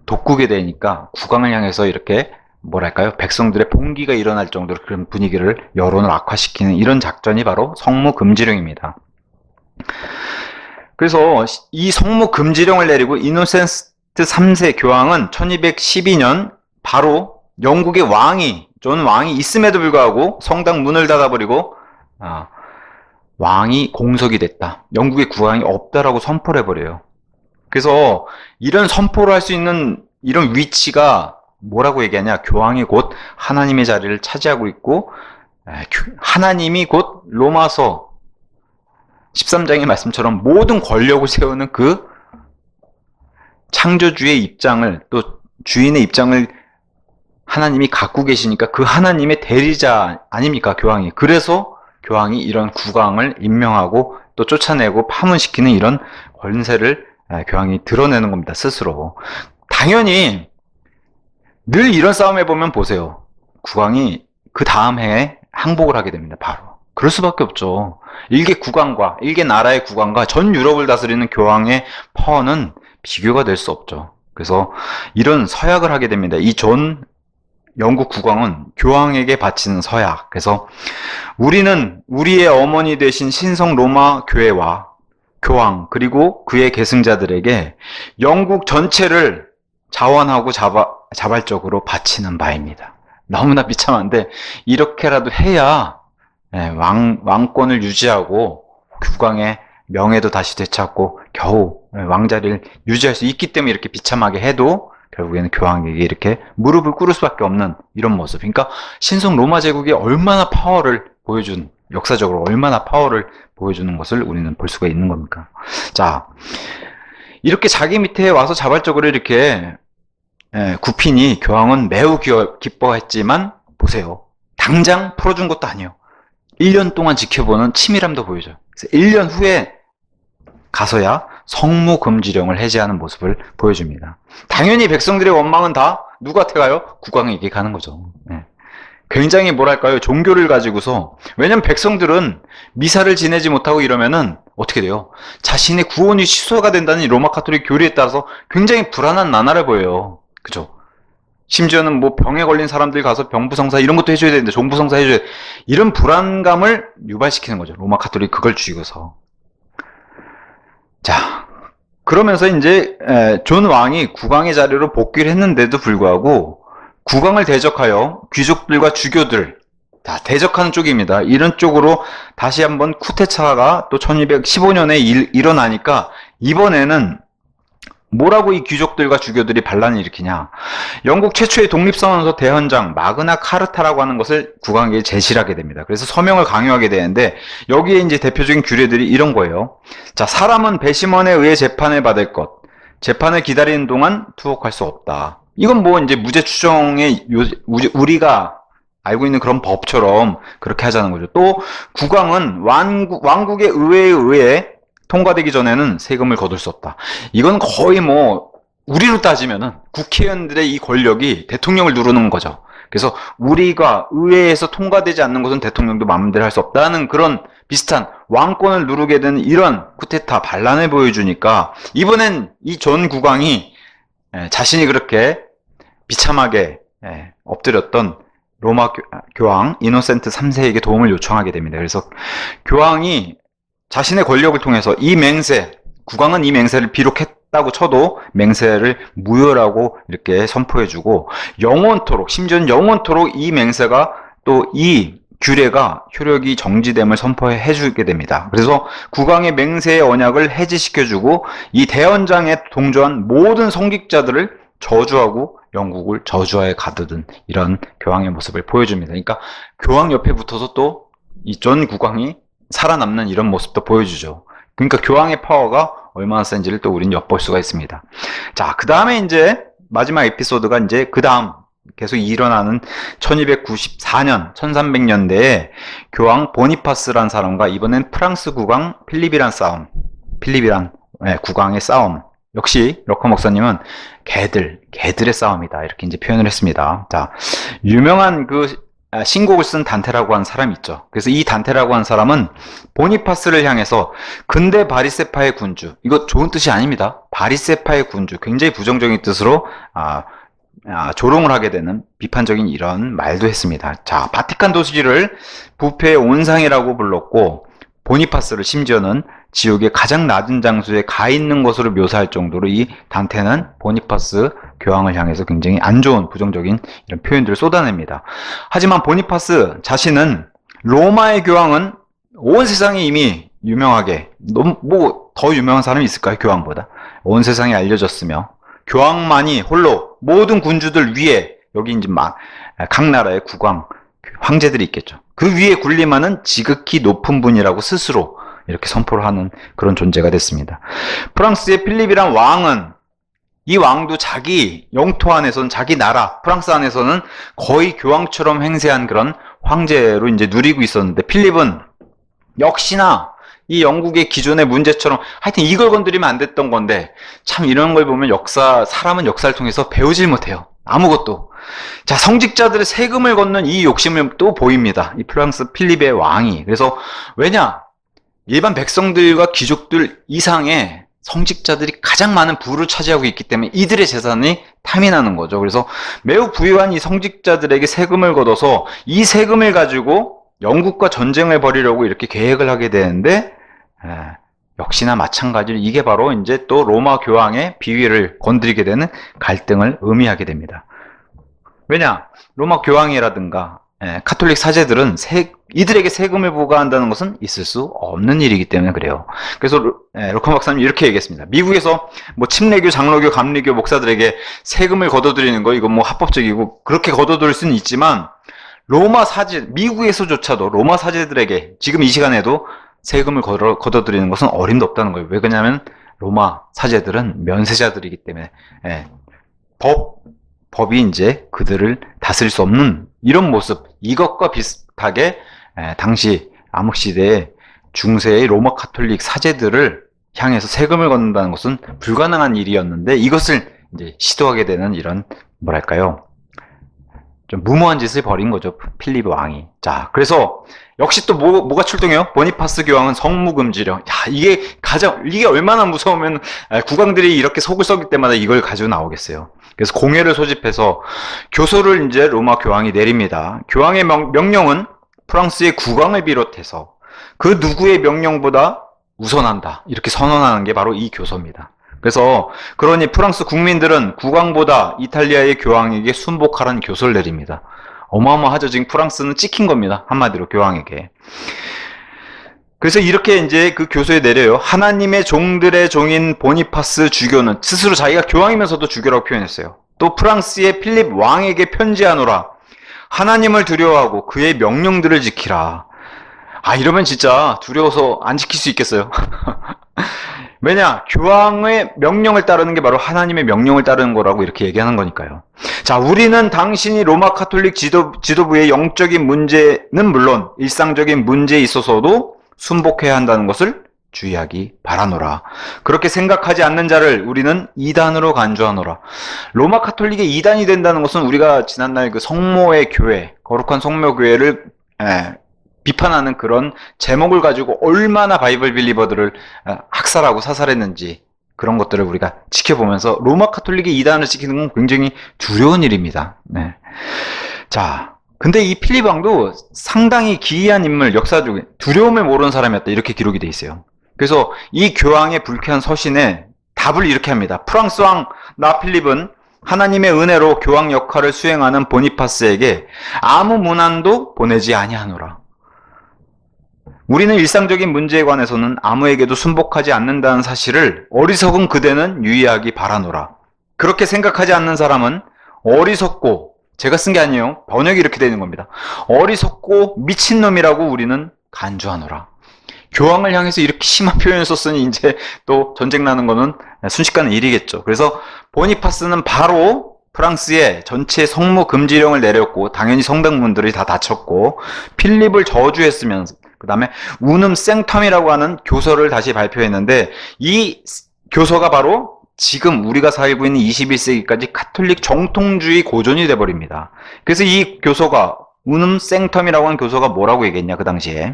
돋구게 되니까 국왕을 향해서 이렇게 뭐랄까요, 백성들의 봉기가 일어날 정도로 그런 분위기를, 여론을 악화시키는 이런 작전이 바로 성무금지령입니다. 그래서 이 성무금지령을 내리고 이노센트 3세 교황은 1212년 바로 영국의 존 왕이 있음에도 불구하고 성당 문을 닫아버리고 왕이 공석이 됐다, 영국의 국왕이 없다라고 선포를 해버려요. 그래서 이런 선포를 할 수 있는 이런 위치가 뭐라고 얘기하냐, 교황이 곧 하나님의 자리를 차지하고 있고, 하나님이 곧 로마서 13장의 말씀처럼 모든 권력을 세우는 그 창조주의 입장을, 또 주인의 입장을 하나님이 갖고 계시니까 그 하나님의 대리자 아닙니까, 교황이. 그래서 교황이 이런 국왕을 임명하고 또 쫓아내고 파문시키는 이런 권세를 교황이 드러내는 겁니다, 스스로. 당연히 늘 이런 싸움에 보면 보세요, 국왕이 그 다음 해에 항복을 하게 됩니다. 바로 그럴 수밖에 없죠. 일개 나라의 국왕과 전 유럽을 다스리는 교황의 파워는 비교가 될 수 없죠. 그래서 이런 서약을 하게 됩니다. 이 영국 국왕은 교황에게 바치는 서약. 그래서 우리는 우리의 어머니 되신 신성 로마 교회와 교황 그리고 그의 계승자들에게 영국 전체를 자원하고 자발적으로 바치는 바입니다. 너무나 비참한데 이렇게라도 해야 왕권을 유지하고 국왕의 명예도 다시 되찾고 겨우 왕자리를 유지할 수 있기 때문에 이렇게 비참하게 해도 결국에는 교황에게 이렇게 무릎을 꿇을 수밖에 없는 이런 모습. 그러니까 신성 로마 제국이 얼마나 역사적으로 얼마나 파워를 보여주는 것을 우리는 볼 수가 있는 겁니까? 자, 이렇게 자기 밑에 와서 자발적으로 이렇게 구핀이 교황은 매우 기뻐했지만 보세요, 당장 풀어준 것도 아니에요. 1년 동안 지켜보는 치밀함도 보여줘요. 그래서 1년 후에 가서야 성무금지령을 해제하는 모습을 보여줍니다. 당연히 백성들의 원망은 다 누구한테 가요? 국왕에게 가는 거죠. 굉장히 뭐랄까요, 종교를 가지고서, 왜냐면 백성들은 미사를 지내지 못하고 이러면은 어떻게 돼요? 자신의 구원이 취소가 된다는 로마 카톨릭 교리에 따라서 굉장히 불안한 나날을 보여요. 그죠? 심지어는 뭐 병에 걸린 사람들 가서 병부성사 이런 것도 해줘야 되는데 종부성사 해줘야 돼. 이런 불안감을 유발시키는 거죠, 로마 카톨릭 그걸 쥐고서. 자, 그러면서 이제 존 왕이 국왕의 자리로 복귀를 했는데도 불구하고 국왕을 대적하여 귀족들과 주교들, 대적하는 쪽입니다. 이런 쪽으로 다시 한번 쿠데타가 또 1215년에 일어나니까 이번에는 뭐라고 이 귀족들과 주교들이 반란을 일으키냐, 영국 최초의 독립선언서 대헌장 마그나 카르타라고 하는 것을 국왕에게 제시를 하게 됩니다. 그래서 서명을 강요하게 되는데 여기에 이제 대표적인 규례들이 이런 거예요. 자, 사람은 배심원에 의해 재판을 받을 것, 재판을 기다리는 동안 투옥할 수 없다. 이건 뭐 이제 무죄 추정의 우리가 알고 있는 그런 법처럼 그렇게 하자는 거죠. 또 국왕은 왕국의 의회에 의해 통과되기 전에는 세금을 거둘 수 없다. 이건 거의 뭐 우리로 따지면은 국회의원들의 이 권력이 대통령을 누르는 거죠. 그래서 우리가 의회에서 통과되지 않는 것은 대통령도 마음대로 할 수 없다는 그런 비슷한 왕권을 누르게 되는 이런 쿠데타 반란을 보여주니까 이번엔 이 전 국왕이 자신이 그렇게 비참하게 엎드렸던 로마 교황 이노센트 3세에게 도움을 요청하게 됩니다. 그래서 교황이 자신의 권력을 통해서 이 맹세, 국왕은 이 맹세를 비록했다고 쳐도 맹세를 무효라고 이렇게 선포해주고 영원토록, 심지어는 영원토록 이 맹세가 또 이 규례가 효력이 정지됨을 선포해주게 됩니다. 그래서 국왕의 맹세의 언약을 해지시켜주고 이 대헌장에 동조한 모든 성직자들을 저주하고 영국을 저주하에 가두든 이런 교황의 모습을 보여줍니다. 그러니까 교황 옆에 붙어서 또 이 전 국왕이 살아남는 이런 모습도 보여주죠. 그러니까 교황의 파워가 얼마나 센지를 또 우리는 엿볼 수가 있습니다. 자, 그 다음에 이제 마지막 에피소드가 이제 그 다음 계속 일어나는 1294년, 1300년대에 교황 보니파스란 사람과 이번엔 프랑스 국왕 필립이란 싸움, 필립이란 국왕의 싸움. 역시 러커 목사님은 개들의 싸움이다 이렇게 이제 표현을 했습니다. 자, 유명한 그 신곡을 쓴 단테라고 하는 사람이 있죠. 그래서 이 단테라고 하는 사람은 보니파스를 향해서 근대 바리세파의 군주, 이거 좋은 뜻이 아닙니다. 바리세파의 군주, 굉장히 부정적인 뜻으로 조롱을 하게 되는 비판적인 이런 말도 했습니다. 자, 바티칸 도시를 부패의 온상이라고 불렀고 보니파스를 심지어는 지옥의 가장 낮은 장소에 가 있는 것으로 묘사할 정도로 이 단테는 보니파스 교황을 향해서 굉장히 안 좋은 부정적인 이런 표현들을 쏟아냅니다. 하지만 보니파스 자신은 로마의 교황은 온 세상에 이미 유명하게, 뭐 더 유명한 사람이 있을까요? 교황보다. 온 세상에 알려졌으며 교황만이 홀로 모든 군주들 위에, 여기 이제 각 나라의 국왕, 황제들이 있겠죠. 그 위에 군림하는 지극히 높은 분이라고 스스로 이렇게 선포를 하는 그런 존재가 됐습니다. 프랑스의 필립이란 왕은, 이 왕도 자기 영토 안에서는, 자기 나라 프랑스 안에서는 거의 교황처럼 행세한 그런 황제로 이제 누리고 있었는데, 필립은 역시나 이 영국의 기존의 문제처럼 하여튼 이걸 건드리면 안 됐던 건데, 참 이런 걸 보면 사람은 역사를 통해서 배우질 못해요. 아무것도. 자, 성직자들의 세금을 걷는 이 욕심을 또 보입니다. 이 프랑스 필립의 왕이. 그래서 왜냐? 일반 백성들과 귀족들 이상의 성직자들이 가장 많은 부를 차지하고 있기 때문에 이들의 재산이 탐이 나는 거죠. 그래서 매우 부유한 이 성직자들에게 세금을 걷어서 이 세금을 가지고 영국과 전쟁을 벌이려고 이렇게 계획을 하게 되는데, 역시나 마찬가지로 이게 바로 이제 또 로마 교황의 비위를 건드리게 되는 갈등을 의미하게 됩니다. 왜냐? 로마 교황이라든가 카톨릭 사제들은 이들에게 세금을 부과한다는 것은 있을 수 없는 일이기 때문에 그래요. 그래서 러커 박사님이 이렇게 얘기했습니다. 미국에서 뭐 침례교, 장로교, 감리교 목사들에게 세금을 걷어들이는 거, 이거 뭐 합법적이고 그렇게 걷어들일 수는 있지만, 로마 사제, 미국에서조차도 로마 사제들에게 지금 이 시간에도 세금을 걷어들이는 것은 어림도 없다는 거예요. 왜 그러냐면 로마 사제들은 면세자들이기 때문에 법이 이제 그들을 다스릴 수 없는 이런 모습, 이것과 비슷하게 당시 암흑시대의 중세의 로마 카톨릭 사제들을 향해서 세금을 걷는다는 것은 불가능한 일이었는데, 이것을 이제 시도하게 되는 이런, 뭐랄까요, 좀 무모한 짓을 벌인 거죠, 필립 왕이. 자, 그래서 역시 또 뭐가 출동해요? 보니파스 교황은 성무금지령. 야, 이게 얼마나 무서우면 국왕들이 이렇게 속을 썩일 때마다 이걸 가지고 나오겠어요. 그래서 공회를 소집해서 교서를 이제 로마 교황이 내립니다. 교황의 명령은 프랑스의 국왕을 비롯해서 그 누구의 명령보다 우선한다, 이렇게 선언하는 게 바로 이 교서입니다. 그래서 그러니 프랑스 국민들은 국왕보다 이탈리아의 교황에게 순복하라는 교서를 내립니다. 어마어마하죠. 지금 프랑스는 찍힌 겁니다. 한마디로 교황에게. 그래서 이렇게 이제 그 교서에 내려요. 하나님의 종들의 종인 보니파스 주교는, 스스로 자기가 교황이면서도 주교라고 표현했어요. 또 프랑스의 필립 왕에게 편지하노라. 하나님을 두려워하고 그의 명령들을 지키라. 이러면 진짜 두려워서 안 지킬 수 있겠어요? 왜냐? 교황의 명령을 따르는 게 바로 하나님의 명령을 따르는 거라고 이렇게 얘기하는 거니까요. 자, 우리는 당신이 로마 카톨릭 지도부의 영적인 문제는 물론 일상적인 문제에 있어서도 순복해야 한다는 것을 주의하기 바라노라. 그렇게 생각하지 않는 자를 우리는 이단으로 간주하노라. 로마 카톨릭의 이단이 된다는 것은 우리가 지난날 그 성모의 교회, 거룩한 성모교회를 비판하는 그런 제목을 가지고 얼마나 바이블 빌리버들을 학살하고 사살했는지, 그런 것들을 우리가 지켜보면서 로마 카톨릭의 이단을 지키는 건 굉장히 두려운 일입니다. 네. 자, 근데 이 필립 왕도 상당히 기이한 인물, 역사적인 두려움을 모르는 사람이었다, 이렇게 기록이 돼 있어요. 그래서 이 교황의 불쾌한 서신에 답을 이렇게 합니다. 프랑스 왕 나필립은 하나님의 은혜로 교황 역할을 수행하는 보니파스에게 아무 문안도 보내지 아니하노라. 우리는 일상적인 문제에 관해서는 아무에게도 순복하지 않는다는 사실을 어리석은 그대는 유의하기 바라노라. 그렇게 생각하지 않는 사람은 어리석고, 제가 쓴 게 아니에요. 번역이 이렇게 되는 겁니다. 어리석고 미친놈이라고 우리는 간주하노라. 교황을 향해서 이렇게 심한 표현을 썼으니 이제 또 전쟁 나는 거는 순식간의 일이겠죠. 그래서 보니파스는 바로 프랑스에 전체 성모 금지령을 내렸고, 당연히 성당문들이 다 닫혔고, 필립을 저주했으면서, 그 다음에 우눔 생텀이라고 하는 교서를 다시 발표했는데, 이 교서가 바로 지금 우리가 살고 있는 21세기까지 카톨릭 정통주의 고전이 돼버립니다. 그래서 이 교서가, 우눔 생텀이라고 하는 교서가 뭐라고 얘기했냐, 그 당시에.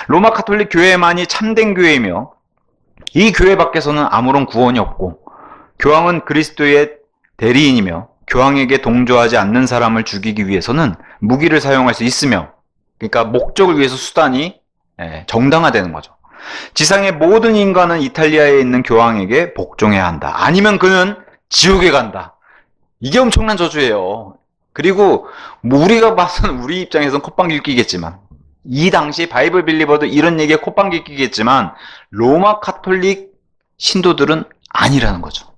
로마 카톨릭 교회만이 참된 교회이며, 이 교회 밖에서는 아무런 구원이 없고, 교황은 그리스도의 대리인이며, 교황에게 동조하지 않는 사람을 죽이기 위해서는 무기를 사용할 수 있으며, 그러니까 목적을 위해서 수단이 정당화되는 거죠. 지상의 모든 인간은 이탈리아에 있는 교황에게 복종해야 한다. 아니면 그는 지옥에 간다. 이게 엄청난 저주예요. 그리고 뭐 우리가 봐서는 우리 입장에서는 콧방귀를 끼겠지만, 이 당시 바이블 빌리버도 이런 얘기에 콧방귀를 끼겠지만 로마 카톨릭 신도들은 아니라는 거죠.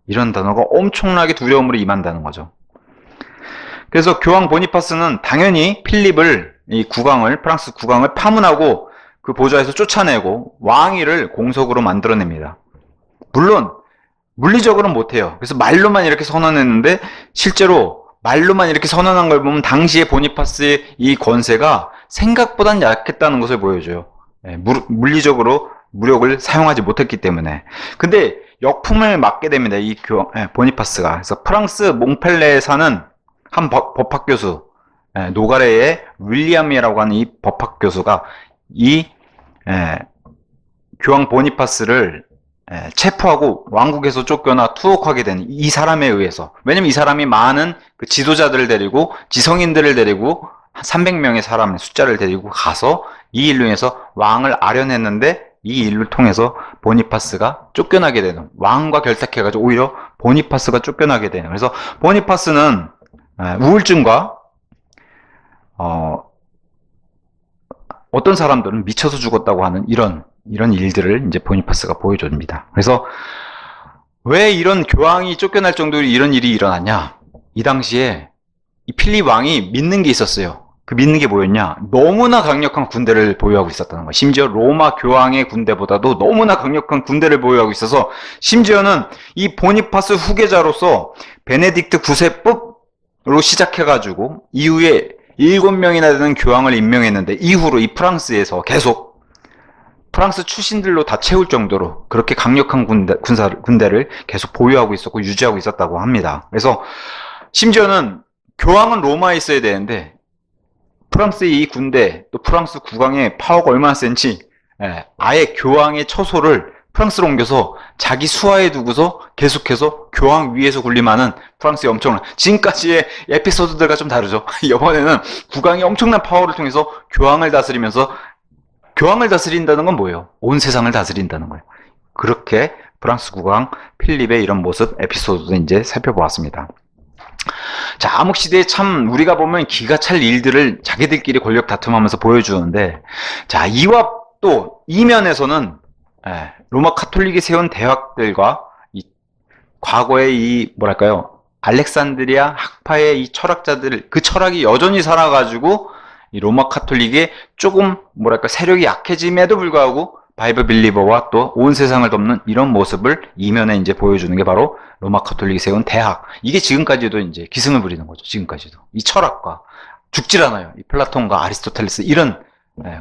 이런 단어가 엄청나게 두려움으로 임한다는 거죠. 그래서 교황 보니파스는 당연히 필립을, 이 국왕을, 프랑스 국왕을 파문하고 그 보좌에서 쫓아내고 왕위를 공석으로 만들어냅니다. 물론 물리적으로는 못해요. 그래서 말로만 이렇게 선언했는데, 실제로 말로만 이렇게 선언한 걸 보면 당시에 보니파스의 이 권세가 생각보단 약했다는 것을 보여줘요. 물리적으로 무력을 사용하지 못했기 때문에. 근데 역풍을 맞게 됩니다. 이 보니파스가. 그래서 프랑스 몽펠레에 사는 한 법학 교수, 노가레의 윌리엄이라고 하는 이 법학 교수가 이 교황 보니파스를 체포하고 왕국에서 쫓겨나 투옥하게 된 이 사람에 의해서. 왜냐면 이 사람이 많은 그 지도자들을 데리고, 지성인들을 데리고 300명의 사람의 숫자를 데리고 가서 이 일로 인해서 왕을 아련했는데, 이 일을 통해서 보니파스가 쫓겨나게 되는, 왕과 결탁해가지고 오히려 보니파스가 쫓겨나게 되는. 그래서 보니파스는 우울증과 어떤 사람들은 미쳐서 죽었다고 하는 이런 일들을 이제 보니파스가 보여줍니다. 그래서 왜 이런 교황이 쫓겨날 정도로 이런 일이 일어났냐? 이 당시에 이 필립 왕이 믿는 게 있었어요. 그 믿는 게 뭐였냐? 너무나 강력한 군대를 보유하고 있었다는 거예요. 심지어 로마 교황의 군대보다도 너무나 강력한 군대를 보유하고 있어서, 심지어는 이 보니파스 후계자로서 베네딕트 9세법으로 시작해가지고 이후에 7명이나 되는 교황을 임명했는데, 이후로 이 프랑스에서 계속 프랑스 출신들로 다 채울 정도로 그렇게 강력한 군대를 계속 보유하고 있었고 유지하고 있었다고 합니다. 그래서 심지어는 교황은 로마에 있어야 되는데, 프랑스의 이 군대, 또 프랑스 국왕의 파워가 얼마나 센지, 아예 교황의 처소를 프랑스로 옮겨서 자기 수하에 두고서 계속해서 교황 위에서 군림하는 프랑스의 엄청난, 지금까지의 에피소드들과 좀 다르죠. 이번에는 국왕이 엄청난 파워를 통해서 교황을 다스리면서, 교황을 다스린다는 건 뭐예요? 온 세상을 다스린다는 거예요. 그렇게 프랑스 국왕 필립의 이런 모습, 에피소드도 이제 살펴보았습니다. 자, 암흑시대에 참 우리가 보면 기가 찰 일들을 자기들끼리 권력 다툼하면서 보여주는데, 자, 이와 또 이면에서는 로마 카톨릭이 세운 대학들과 이 과거의 이 뭐랄까요, 알렉산드리아 학파의 이 철학자들, 그 철학이 여전히 살아가지고 이 로마 카톨릭의 조금 뭐랄까 세력이 약해짐에도 불구하고 바이블 빌리버와 또 온 세상을 덮는 이런 모습을 이면에 이제 보여주는 게 바로 로마 카톨릭이 세운 대학. 이게 지금까지도 이제 기승을 부리는 거죠. 지금까지도. 이 철학과 죽질 않아요. 이 플라톤과 아리스토텔레스, 이런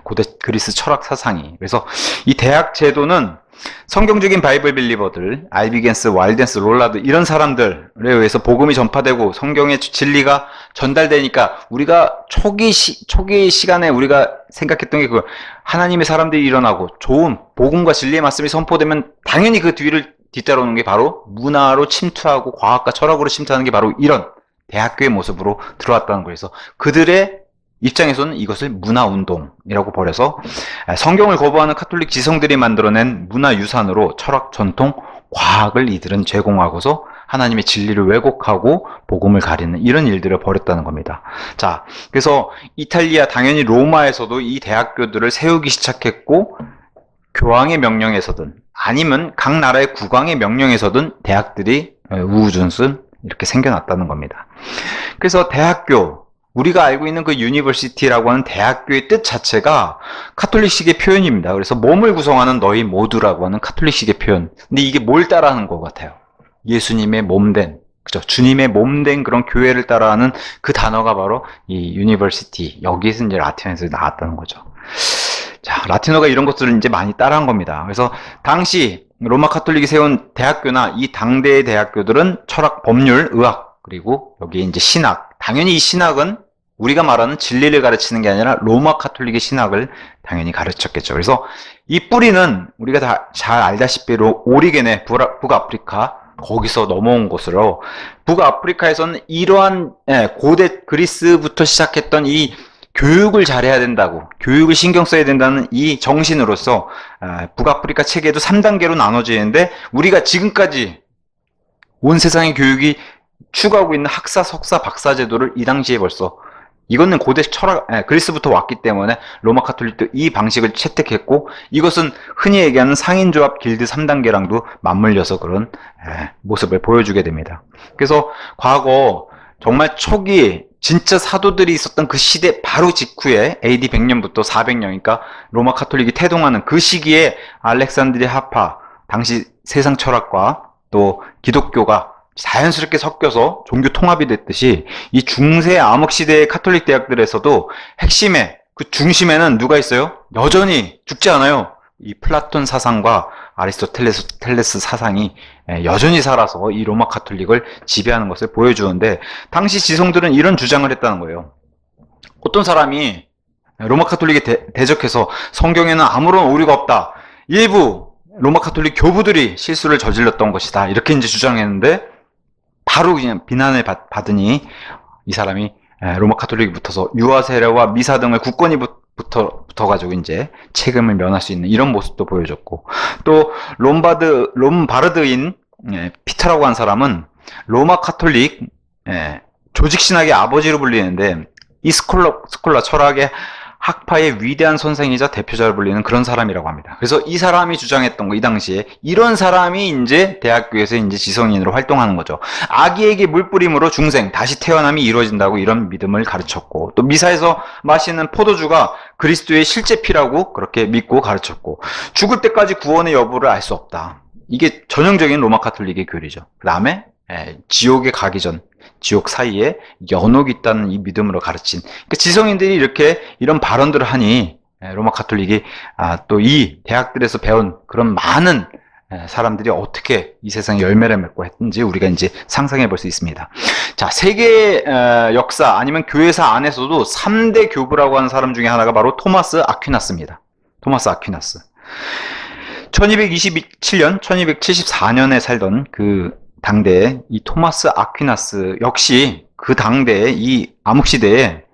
고대 그리스 철학 사상이. 그래서 이 대학 제도는 성경적인 바이블 빌리버들, 알비겐스, 와일덴스, 롤라드, 이런 사람들에 의해서 복음이 전파되고 성경의 진리가 전달되니까, 우리가 초기 시간에 우리가 생각했던 게 그 하나님의 사람들이 일어나고 좋은 복음과 진리의 말씀이 선포되면 당연히 그 뒤를 뒤따르는 게 바로 문화로 침투하고 과학과 철학으로 침투하는 게 바로 이런 대학교의 모습으로 들어왔다는 거예요. 그래서 그들의 입장에서는 이것을 문화운동이라고 벌여서 성경을 거부하는 카톨릭 지성들이 만들어낸 문화유산으로 철학, 전통, 과학을 이들은 제공하고서 하나님의 진리를 왜곡하고 복음을 가리는 이런 일들을 벌였다는 겁니다. 자, 그래서 이탈리아, 당연히 로마에서도 이 대학교들을 세우기 시작했고, 교황의 명령에서든 아니면 각 나라의 국왕의 명령에서든 대학들이 우후죽순 이렇게 생겨났다는 겁니다. 그래서 대학교, 우리가 알고 있는 그 유니버시티라고 하는 대학교의 뜻 자체가 카톨릭식의 표현입니다. 그래서 몸을 구성하는 너희 모두라고 하는 카톨릭식의 표현. 근데 이게 뭘 따라하는 것 같아요? 예수님의 몸된, 그죠? 주님의 몸된 그런 교회를 따라하는 그 단어가 바로 이 유니버시티. 여기에서 이제 라틴어에서 나왔다는 거죠. 자, 라틴어가 이런 것들을 이제 많이 따라한 겁니다. 그래서 당시 로마 카톨릭이 세운 대학교나 이 당대의 대학교들은 철학, 법률, 의학, 그리고 여기에 이제 신학. 당연히 이 신학은 우리가 말하는 진리를 가르치는 게 아니라 로마 카톨릭의 신학을 당연히 가르쳤겠죠. 그래서 이 뿌리는 우리가 다 잘 알다시피 오리겐의 북아프리카, 거기서 넘어온 것으로, 북아프리카에서는 이러한 고대 그리스부터 시작했던 이 교육을 잘해야 된다고, 교육을 신경 써야 된다는 이 정신으로서 북아프리카 체계도 3단계로 나눠지는데, 우리가 지금까지 온 세상의 교육이 추구하고 있는 학사, 석사, 박사 제도를 이 당시에 벌써, 이거는 고대 철학, 그리스부터 왔기 때문에 로마 카톨릭도 이 방식을 채택했고, 이것은 흔히 얘기하는 상인조합 길드 3단계랑도 맞물려서 그런 모습을 보여주게 됩니다. 그래서 과거 정말 초기 진짜 사도들이 있었던 그 시대 바로 직후에 AD 100년부터 400년이니까 로마 카톨릭이 태동하는 그 시기에 알렉산드리아 하파, 당시 세상 철학과 또 기독교가 자연스럽게 섞여서 종교 통합이 됐듯이 이 중세 암흑 시대의 카톨릭 대학들에서도 핵심에, 그 중심에는 누가 있어요? 여전히 죽지 않아요. 이 플라톤 사상과 아리스토텔레스 사상이 여전히 살아서 이 로마 카톨릭을 지배하는 것을 보여주는데, 당시 지성들은 이런 주장을 했다는 거예요. 어떤 사람이 로마 카톨릭에 대적해서 성경에는 아무런 오류가 없다, 일부 로마 카톨릭 교부들이 실수를 저질렀던 것이다, 이렇게 이제 주장했는데, 바로 그냥 비난을 받으니 이 사람이 로마 카톨릭이 붙어서 유아 세례와 미사 등을 굳건히 붙어가지고 이제 책임을 면할 수 있는 이런 모습도 보여줬고, 또 롬바르드인 피터라고 한 사람은 로마 카톨릭 조직 신학의 아버지로 불리는데, 이 스콜라 철학의 학파의 위대한 선생이자 대표자로 불리는 그런 사람이라고 합니다. 그래서 이 사람이 주장했던 거, 이 당시에 이런 사람이 이제 대학교에서 이제 지성인으로 활동하는 거죠. 아기에게 물 뿌림으로 중생, 다시 태어남이 이루어진다고 이런 믿음을 가르쳤고, 또 미사에서 마시는 포도주가 그리스도의 실제 피라고 그렇게 믿고 가르쳤고, 죽을 때까지 구원의 여부를 알 수 없다. 이게 전형적인 로마 카톨릭의 교리죠. 그 다음에 지옥에 가기 전, 지옥 사이에 연옥이 있다는 이 믿음으로 가르친, 그러니까 지성인들이 이렇게 이런 발언들을 하니 로마 카톨릭이 또 이 대학들에서 배운 그런 많은 사람들이 어떻게 이 세상에 열매를 맺고 했는지 우리가 이제 상상해 볼 수 있습니다. 자, 세계 역사 아니면 교회사 안에서도 3대 교부라고 하는 사람 중에 하나가 바로 토마스 아퀴나스입니다. 토마스 아퀴나스. 1227년, 1274년에 살던 그 당대에 이 토마스 아퀴나스 역시 그 당대에 이 암흑시대에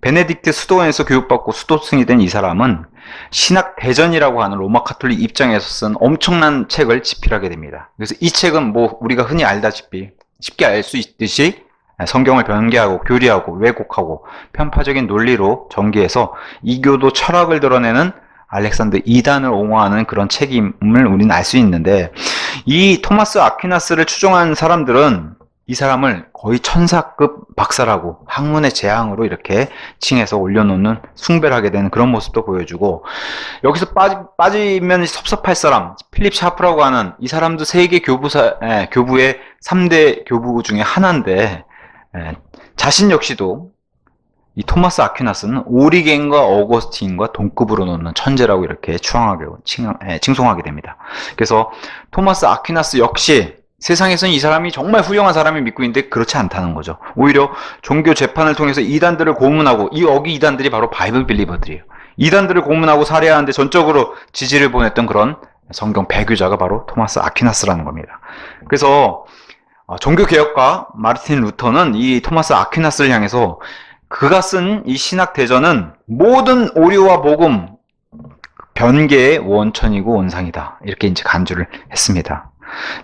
베네딕트 수도원에서 교육받고 수도승이 된 이 사람은 신학 대전이라고 하는 로마 카톨릭 입장에서 쓴 엄청난 책을 집필하게 됩니다. 그래서 이 책은 뭐 우리가 흔히 알다시피 쉽게 알 수 있듯이 성경을 변개하고 교리하고 왜곡하고 편파적인 논리로 전개해서 이교도 철학을 드러내는 알렉산더 2단을 옹호하는 그런 책임을 우리는 알 수 있는데, 이 토마스 아퀴나스를 추종한 사람들은 이 사람을 거의 천사급 박사라고 학문의 재앙으로 이렇게 칭해서 올려놓는, 숭배를 하게 되는 그런 모습도 보여주고, 여기서 빠지면 섭섭할 사람, 필립 샤프라고 하는 이 사람도 세계 교부의 3대 교부 중에 하나인데, 자신 역시도 이 토마스 아퀴나스는 오리겐과 어거스틴과 동급으로 놓는 천재라고 이렇게 칭송하게 됩니다. 그래서 토마스 아퀴나스 역시 세상에서는 이 사람이 정말 훌륭한 사람을 믿고 있는데 그렇지 않다는 거죠. 오히려 종교 재판을 통해서 이단들을 고문하고, 여기 이단들이 바로 바이블 빌리버들이에요. 이단들을 고문하고 살해하는데 전적으로 지지를 보냈던 그런 성경 배교자가 바로 토마스 아퀴나스라는 겁니다. 그래서 종교개혁가 마르틴 루터는 이 토마스 아퀴나스를 향해서 그가 쓴 이 신학 대전은 모든 오류와 복음, 변개의 원천이고 원상이다. 이렇게 이제 간주를 했습니다.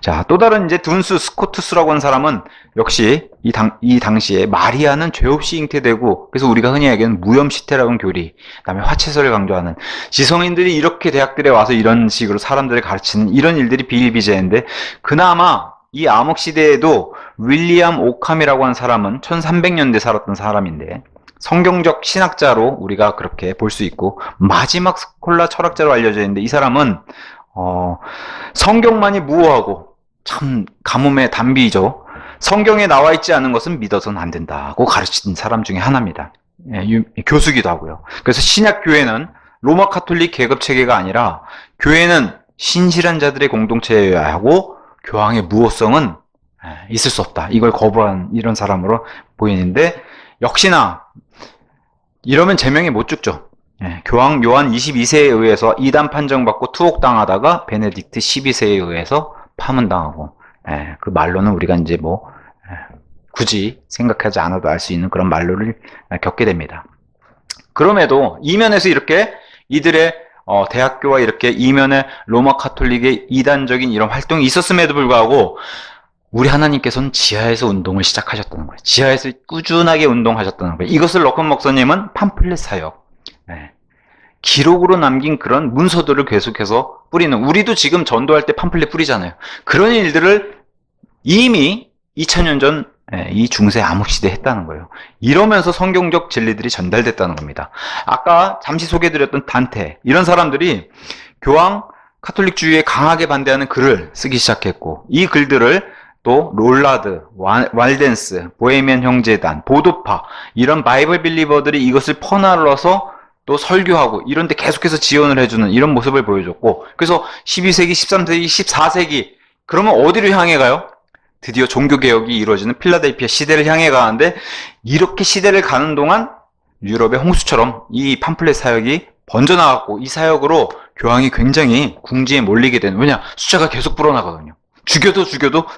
자, 또 다른 이제 둔스 스코투스라고 하는 사람은 역시 이 당시에 마리아는 죄 없이 잉태되고, 그래서 우리가 흔히 얘기하는 무염시태라는 교리, 그다음에 화채설을 강조하는, 지성인들이 이렇게 대학들에 와서 이런 식으로 사람들을 가르치는 이런 일들이 비일비재한데, 그나마 이 암흑 시대에도 윌리엄 오캄이라고 하는 사람은 1300년대 살았던 사람인데, 성경적 신학자로 우리가 그렇게 볼 수 있고, 마지막 스콜라 철학자로 알려져 있는데, 이 사람은 성경만이 무오하고 참 가뭄의 단비죠. 성경에 나와 있지 않은 것은 믿어서는 안 된다고 가르친 사람 중에 하나입니다. 교수기도 하고요. 그래서 신약 교회는 로마 카톨릭 계급 체계가 아니라, 교회는 신실한 자들의 공동체여야 하고 교황의 무오성은 있을 수 없다. 이걸 거부한 이런 사람으로 보이는데, 역시나 이러면 제명이 못 죽죠. 교황 요한 22세에 의해서 이단 판정받고 투옥당하다가 베네딕트 12세에 의해서 파문당하고, 그 말로는 우리가 이제 굳이 생각하지 않아도 알 수 있는 그런 말로를 겪게 됩니다. 그럼에도 이면에서 이렇게 이들의 대학교와 이렇게 이면에 로마 카톨릭의 이단적인 이런 활동이 있었음에도 불구하고, 우리 하나님께서는 지하에서 운동을 시작하셨다는 거예요. 지하에서 꾸준하게 운동하셨다는 거예요. 이것을 러컨 목사님은 팜플렛 사역, 기록으로 남긴 그런 문서들을 계속해서 뿌리는, 우리도 지금 전도할 때 팜플렛 뿌리잖아요. 그런 일들을 이미 2000년 전 이 중세 암흑시대에 했다는 거예요. 이러면서 성경적 진리들이 전달됐다는 겁니다. 아까 잠시 소개해드렸던 단테, 이런 사람들이 교황 카톨릭주의에 강하게 반대하는 글을 쓰기 시작했고, 이 글들을 또 롤라드, 왈덴스, 보헤미안 형제단, 보도파, 이런 바이블 빌리버들이 이것을 퍼나르러서 또 설교하고 이런 데 계속해서 지원을 해주는 이런 모습을 보여줬고, 그래서 12세기, 13세기, 14세기, 그러면 어디를 향해 가요? 드디어 종교개혁이 이루어지는 필라델피아 시대를 향해 가는데, 이렇게 시대를 가는 동안 유럽의 홍수처럼 이 팜플렛 사역이 번져나갔고, 이 사역으로 교황이 굉장히 궁지에 몰리게 되는, 왜냐? 숫자가 계속 불어나거든요. 죽여도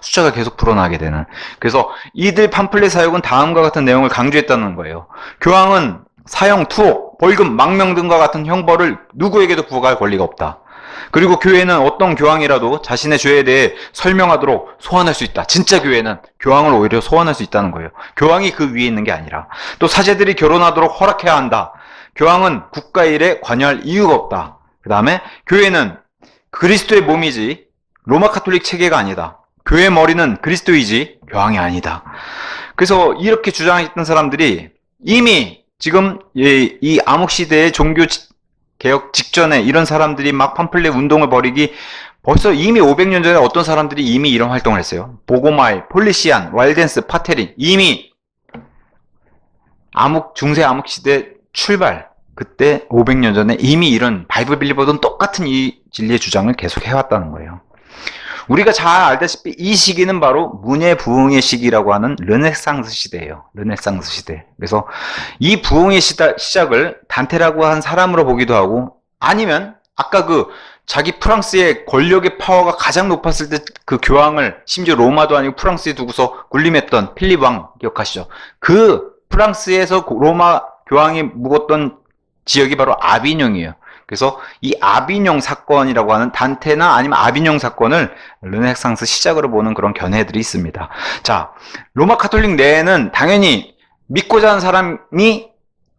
숫자가 계속 불어나게 되는. 그래서 이들 팜플렛 사역은 다음과 같은 내용을 강조했다는 거예요. 교황은 사형, 투옥, 벌금, 망명 등과 같은 형벌을 누구에게도 부과할 권리가 없다. 그리고 교회는 어떤 교황이라도 자신의 죄에 대해 설명하도록 소환할 수 있다. 진짜 교회는 교황을 오히려 소환할 수 있다는 거예요. 교황이 그 위에 있는 게 아니라. 또 사제들이 결혼하도록 허락해야 한다. 교황은 국가 일에 관여할 이유가 없다. 그 다음에 교회는 그리스도의 몸이지 로마 카톨릭 체계가 아니다. 교회의 머리는 그리스도이지 교황이 아니다. 그래서 이렇게 주장했던 사람들이 이미 지금 이 암흑시대의 종교 개혁 직전에 이런 사람들이 막 팜플렛 운동을 벌이기 벌써 이미 500년 전에 어떤 사람들이 이미 이런 활동을 했어요. 보고마일, 폴리시안, 왈덴스, 파테린, 이미 중세 암흑시대 출발, 그때 500년 전에 이미 이런 바이블 빌리버든 똑같은 이 진리의 주장을 계속 해왔다는 거예요. 우리가 잘 알다시피 이 시기는 바로 문예 부흥의 시기라고 하는 르네상스 시대예요. 르네상스 시대. 그래서 이 부흥의 시작을 단테라고 한 사람으로 보기도 하고, 아니면 아까 자기 프랑스의 권력의 파워가 가장 높았을 때 그 교황을 심지어 로마도 아니고 프랑스에 두고서 군림했던 필립 왕 기억하시죠? 그 프랑스에서 로마 교황이 묵었던 지역이 바로 아비뇽이에요. 그래서 이 아비뇽 사건이라고 하는, 단테나 아니면 아비뇽 사건을 르네상스 시작으로 보는 그런 견해들이 있습니다. 자, 로마 카톨릭 내에는 당연히 믿고자 하는 사람이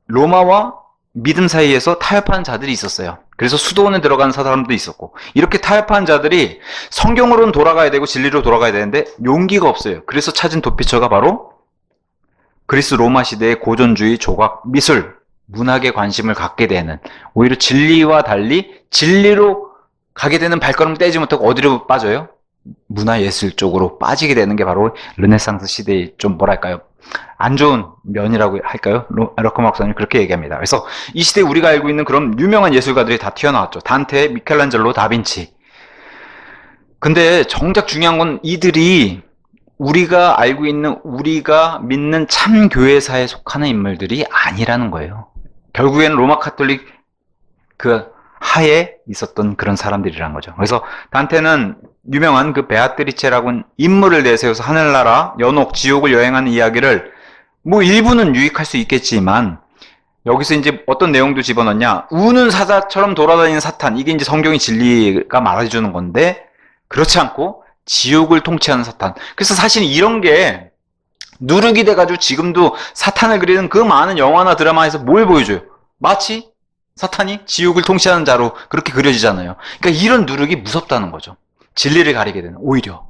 로마와 믿음 사이에서 타협하는 자들이 있었어요. 그래서 수도원에 들어가는 사람도 있었고, 이렇게 타협하는 자들이 성경으로는 돌아가야 되고 진리로 돌아가야 되는데 용기가 없어요. 그래서 찾은 도피처가 바로 그리스 로마 시대의 고전주의, 조각, 미술, 문학에 관심을 갖게 되는, 오히려 진리와 달리 진리로 가게 되는 발걸음을 떼지 못하고 어디로 빠져요? 문화예술 쪽으로 빠지게 되는 게 바로 르네상스 시대의 좀 뭐랄까요? 안 좋은 면이라고 할까요? 러커 목사님 그렇게 얘기합니다. 그래서 이 시대에 우리가 알고 있는 그런 유명한 예술가들이 다 튀어나왔죠. 단테, 미켈란젤로, 다빈치. 근데 정작 중요한 건 이들이 우리가 알고 있는, 우리가 믿는 참 교회사에 속하는 인물들이 아니라는 거예요. 결국에는 로마 카톨릭 그 하에 있었던 그런 사람들이란 거죠. 그래서 단테는 유명한 그 베아트리체라고 인물을 내세워서 하늘나라, 연옥, 지옥을 여행하는 이야기를 뭐 일부는 유익할 수 있겠지만 여기서 이제 어떤 내용도 집어넣냐? 우는 사자처럼 돌아다니는 사탄. 이게 이제 성경의 진리가 말해주는 건데 그렇지 않고 지옥을 통치하는 사탄. 그래서 사실 이런 게 누룩이 돼가지고 지금도 사탄을 그리는 그 많은 영화나 드라마에서 뭘 보여줘요? 마치 사탄이 지옥을 통치하는 자로 그렇게 그려지잖아요. 그러니까 이런 누룩이 무섭다는 거죠. 진리를 가리게 되는, 오히려.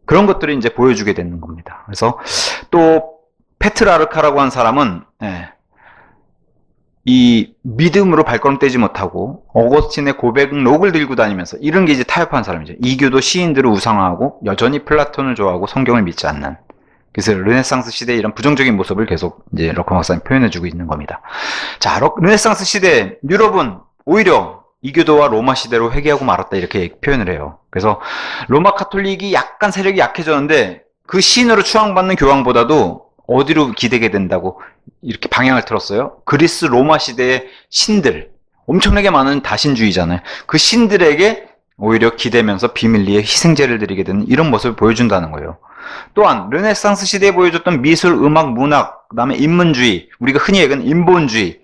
그런 것들을 이제 보여주게 되는 겁니다. 그래서 또 페트라르카라고 하는 사람은 이 믿음으로 발걸음 떼지 못하고 어거스틴의 고백록을 들고 다니면서 이런 게 이제 타협한 사람이죠. 이교도 시인들을 우상화하고 여전히 플라톤을 좋아하고 성경을 믿지 않는. 그래서 르네상스 시대의 이런 부정적인 모습을 계속 이제 러커 박사님 표현해주고 있는 겁니다. 자, 르네상스 시대 유럽은 오히려 이교도와 로마 시대로 회귀하고 말았다 이렇게 표현을 해요. 그래서 로마 카톨릭이 약간 세력이 약해졌는데 그 시인으로 추앙받는 교황보다도 어디로 기대게 된다고 이렇게 방향을 틀었어요. 그리스 로마 시대의 신들, 엄청나게 많은 다신주의잖아요. 그 신들에게 오히려 기대면서 비밀리에 희생제를 드리게 되는 이런 모습을 보여준다는 거예요. 또한 르네상스 시대에 보여줬던 미술, 음악, 문학, 그 다음에 인문주의, 우리가 흔히 얘기하는 인본주의,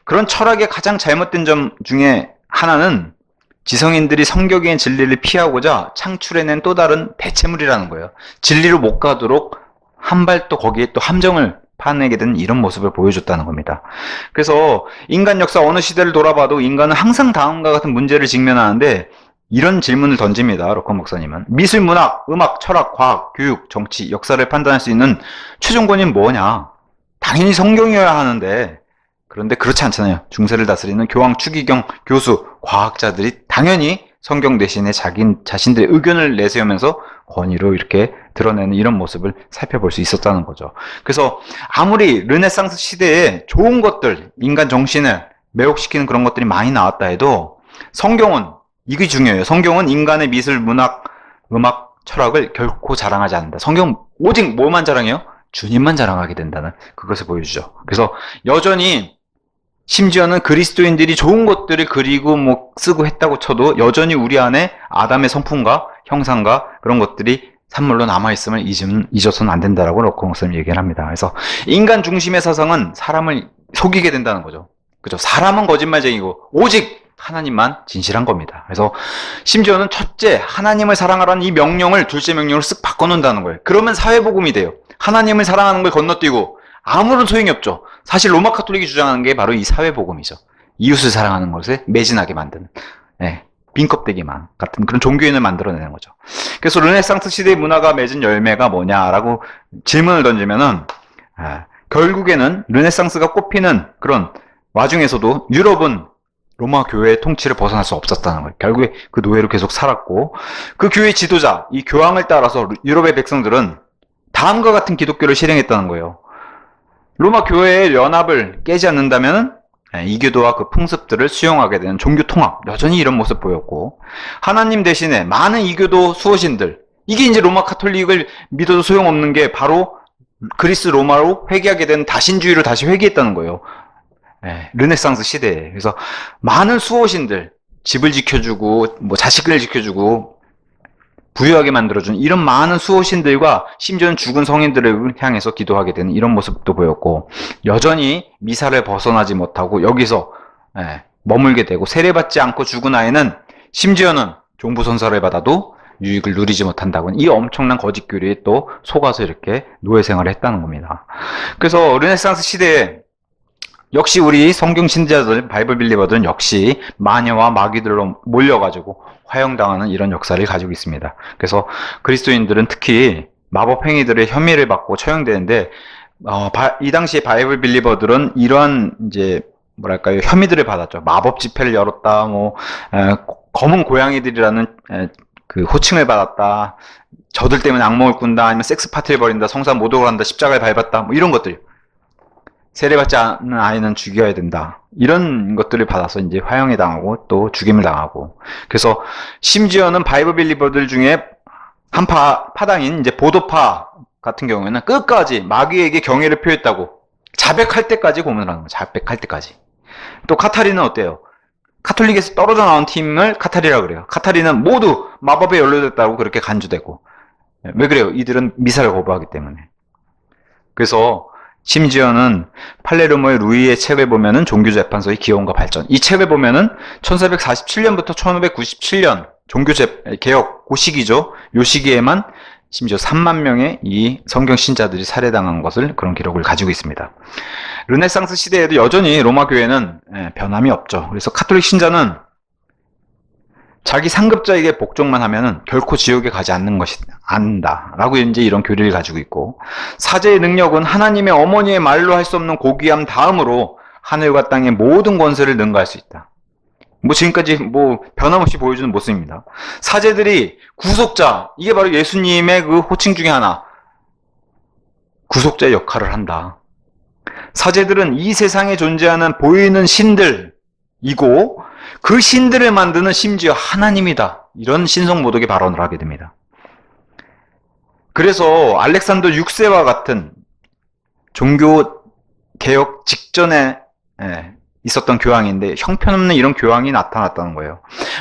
그런 철학의 가장 잘못된 점 중에 하나는 지성인들이 성경의 진리를 피하고자 창출해낸 또 다른 대체물이라는 거예요. 진리로 못 가도록 한 발 또 거기에 또 함정을 파내게 된 이런 모습을 보여줬다는 겁니다. 그래서 인간 역사 어느 시대를 돌아봐도 인간은 항상 다음과 같은 문제를 직면하는데 이런 질문을 던집니다. 로컨 목사님은. 미술, 문학, 음악, 철학, 과학, 교육, 정치, 역사를 판단할 수 있는 최종 권위는 뭐냐? 당연히 성경이어야 하는데 그런데 그렇지 않잖아요. 중세를 다스리는 교황, 추기경, 교수, 과학자들이 당연히 성경 대신에 자신들의 의견을 내세우면서 권위로 이렇게 드러내는 이런 모습을 살펴볼 수 있었다는 거죠. 그래서 아무리 르네상스 시대에 좋은 것들, 인간 정신을 매혹시키는 그런 것들이 많이 나왔다 해도 성경은 이게 중요해요. 성경은 인간의 미술, 문학, 음악, 철학을 결코 자랑하지 않는다. 성경 오직 뭐만 자랑해요? 주님만 자랑하게 된다는 그것을 보여주죠. 그래서 여전히 심지어는 그리스도인들이 좋은 것들을 그리고 뭐 쓰고 했다고 쳐도 여전히 우리 안에 아담의 성품과 형상과 그런 것들이 산물로 남아있음을 잊어서는 안 된다라고 로커 목사님 얘기를 합니다. 그래서 인간 중심의 사상은 사람을 속이게 된다는 거죠. 그죠? 사람은 거짓말쟁이고 오직 하나님만 진실한 겁니다. 그래서 심지어는 첫째 하나님을 사랑하라는 이 명령을 둘째 명령으로 쓱 바꿔놓는다는 거예요. 그러면 사회복음이 돼요. 하나님을 사랑하는 걸 건너뛰고 아무런 소용이 없죠. 사실 로마 카톨릭이 주장하는 게 바로 이 사회복음이죠. 이웃을 사랑하는 것에 매진하게 만드는 빈껍데기만 같은 그런 종교인을 만들어내는 거죠. 그래서 르네상스 시대의 문화가 맺은 열매가 뭐냐라고 질문을 던지면은 결국에는 르네상스가 꼽히는 그런 와중에서도 유럽은 로마 교회의 통치를 벗어날 수 없었다는 거예요. 결국에 그 노예로 계속 살았고 그 교회 지도자, 이 교황을 따라서 유럽의 백성들은 다음과 같은 기독교를 실행했다는 거예요. 로마 교회의 연합을 깨지 않는다면 이교도와 그 풍습들을 수용하게 되는 종교 통합, 여전히 이런 모습 보였고 하나님 대신에 많은 이교도 수호신들, 이게 이제 로마 카톨릭을 믿어도 소용없는 게 바로 그리스 로마로 회귀하게 된 다신주의로 다시 회귀했다는 거예요. 르네상스 시대에. 그래서 많은 수호신들, 집을 지켜주고 뭐 자식을 지켜주고 부유하게 만들어준 이런 많은 수호신들과 심지어는 죽은 성인들을 향해서 기도하게 되는 이런 모습도 보였고 여전히 미사를 벗어나지 못하고 여기서 머물게 되고 세례받지 않고 죽은 아이는 심지어는 종부선사를 받아도 유익을 누리지 못한다고 이 엄청난 거짓 교리에 또 속아서 이렇게 노예 생활을 했다는 겁니다. 그래서 르네상스 시대에 역시 우리 성경 신자들, 바이블 빌리버들은 역시 마녀와 마귀들로 몰려가지고 화형당하는 이런 역사를 가지고 있습니다. 그래서 그리스도인들은 특히 마법 행위들의 혐의를 받고 처형되는데 이 당시에 바이블 빌리버들은 이러한 이제 뭐랄까요 혐의들을 받았죠. 마법 집회를 열었다, 검은 고양이들이라는 그 호칭을 받았다, 저들 때문에 악몽을 꾼다, 아니면 섹스 파티를 벌인다, 성산 모독을 한다, 십자가를 밟았다, 뭐 이런 것들. 세례받지 않는 아이는 죽여야 된다. 이런 것들을 받아서 이제 화형에 당하고 또 죽임을 당하고. 그래서 심지어는 바이블 빌리버들 중에 한 파당인 이제 보도파 같은 경우에는 끝까지 마귀에게 경애를 표했다고 자백할 때까지 고문을 하는 거예요. 자백할 때까지. 또 카타리는 어때요? 카톨릭에서 떨어져 나온 팀을 카타리라고 그래요. 카타리는 모두 마법에 연루됐다고 그렇게 간주되고. 왜 그래요? 이들은 미사를 거부하기 때문에. 그래서 심지어는 팔레르모의 루이의 책을 보면은 종교재판소의 기원과 발전. 이 책을 보면은 1447년부터 1597년 종교개혁, 그 시기죠. 요 시기에만 심지어 3만 명의 이 성경 신자들이 살해당한 것을 그런 기록을 가지고 있습니다. 르네상스 시대에도 여전히 로마 교회는 변함이 없죠. 그래서 카톨릭 신자는 자기 상급자에게 복종만 하면은 결코 지옥에 가지 않는 것이 안다라고 이제 이런 교리를 가지고 있고, 사제의 능력은 하나님의 어머니의 말로 할 수 없는 고귀함 다음으로 하늘과 땅의 모든 권세를 능가할 수 있다. 뭐 지금까지 뭐 변함없이 보여주는 모습입니다. 사제들이 구속자, 이게 바로 예수님의 그 호칭 중에 하나, 구속자의 역할을 한다. 사제들은 이 세상에 존재하는 보이는 신들이고 그 신들을 만드는 심지어 하나님이다. 이런 신성모독의 발언을 하게 됩니다. 그래서 알렉산더 6세와 같은 종교 개혁 직전에 있었던 교황인데 형편없는 이런 교황이 나타났다는 거예요.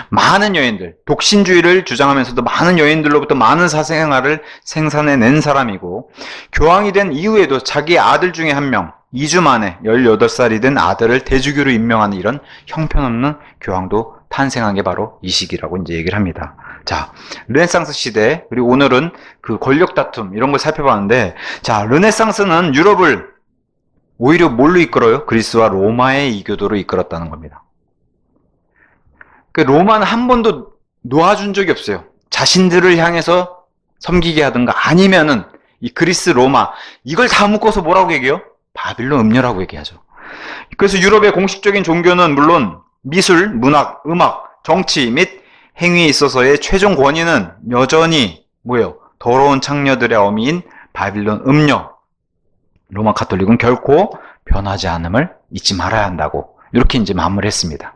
많은 여인들, 독신주의를 주장하면서도 많은 여인들로부터 많은 사생활을 생산해낸 사람이고, 교황이 된 이후에도 자기 아들 중에 한 명, 2주 만에 18살이 된 아들을 대주교로 임명하는 이런 형편없는 교황도 탄생한 게 바로 이 시기라고 이제 얘기를 합니다. 자, 르네상스 시대, 그리고 오늘은 그 권력 다툼 이런 걸 살펴봤는데, 자, 르네상스는 유럽을 오히려 뭘로 이끌어요? 그리스와 로마의 이교도로 이끌었다는 겁니다. 그 로마는 한 번도 놓아준 적이 없어요. 자신들을 향해서 섬기게 하든가 아니면은 이 그리스, 로마 이걸 다 묶어서 뭐라고 얘기해요? 바빌론 음녀라고 얘기하죠. 그래서 유럽의 공식적인 종교는 물론 미술, 문학, 음악, 정치 및 행위에 있어서의 최종 권위는 여전히 뭐예요? 더러운 창녀들의 어미인 바빌론 음녀. 로마 카톨릭은 결코 변하지 않음을 잊지 말아야 한다고 이렇게 이제 마무리했습니다.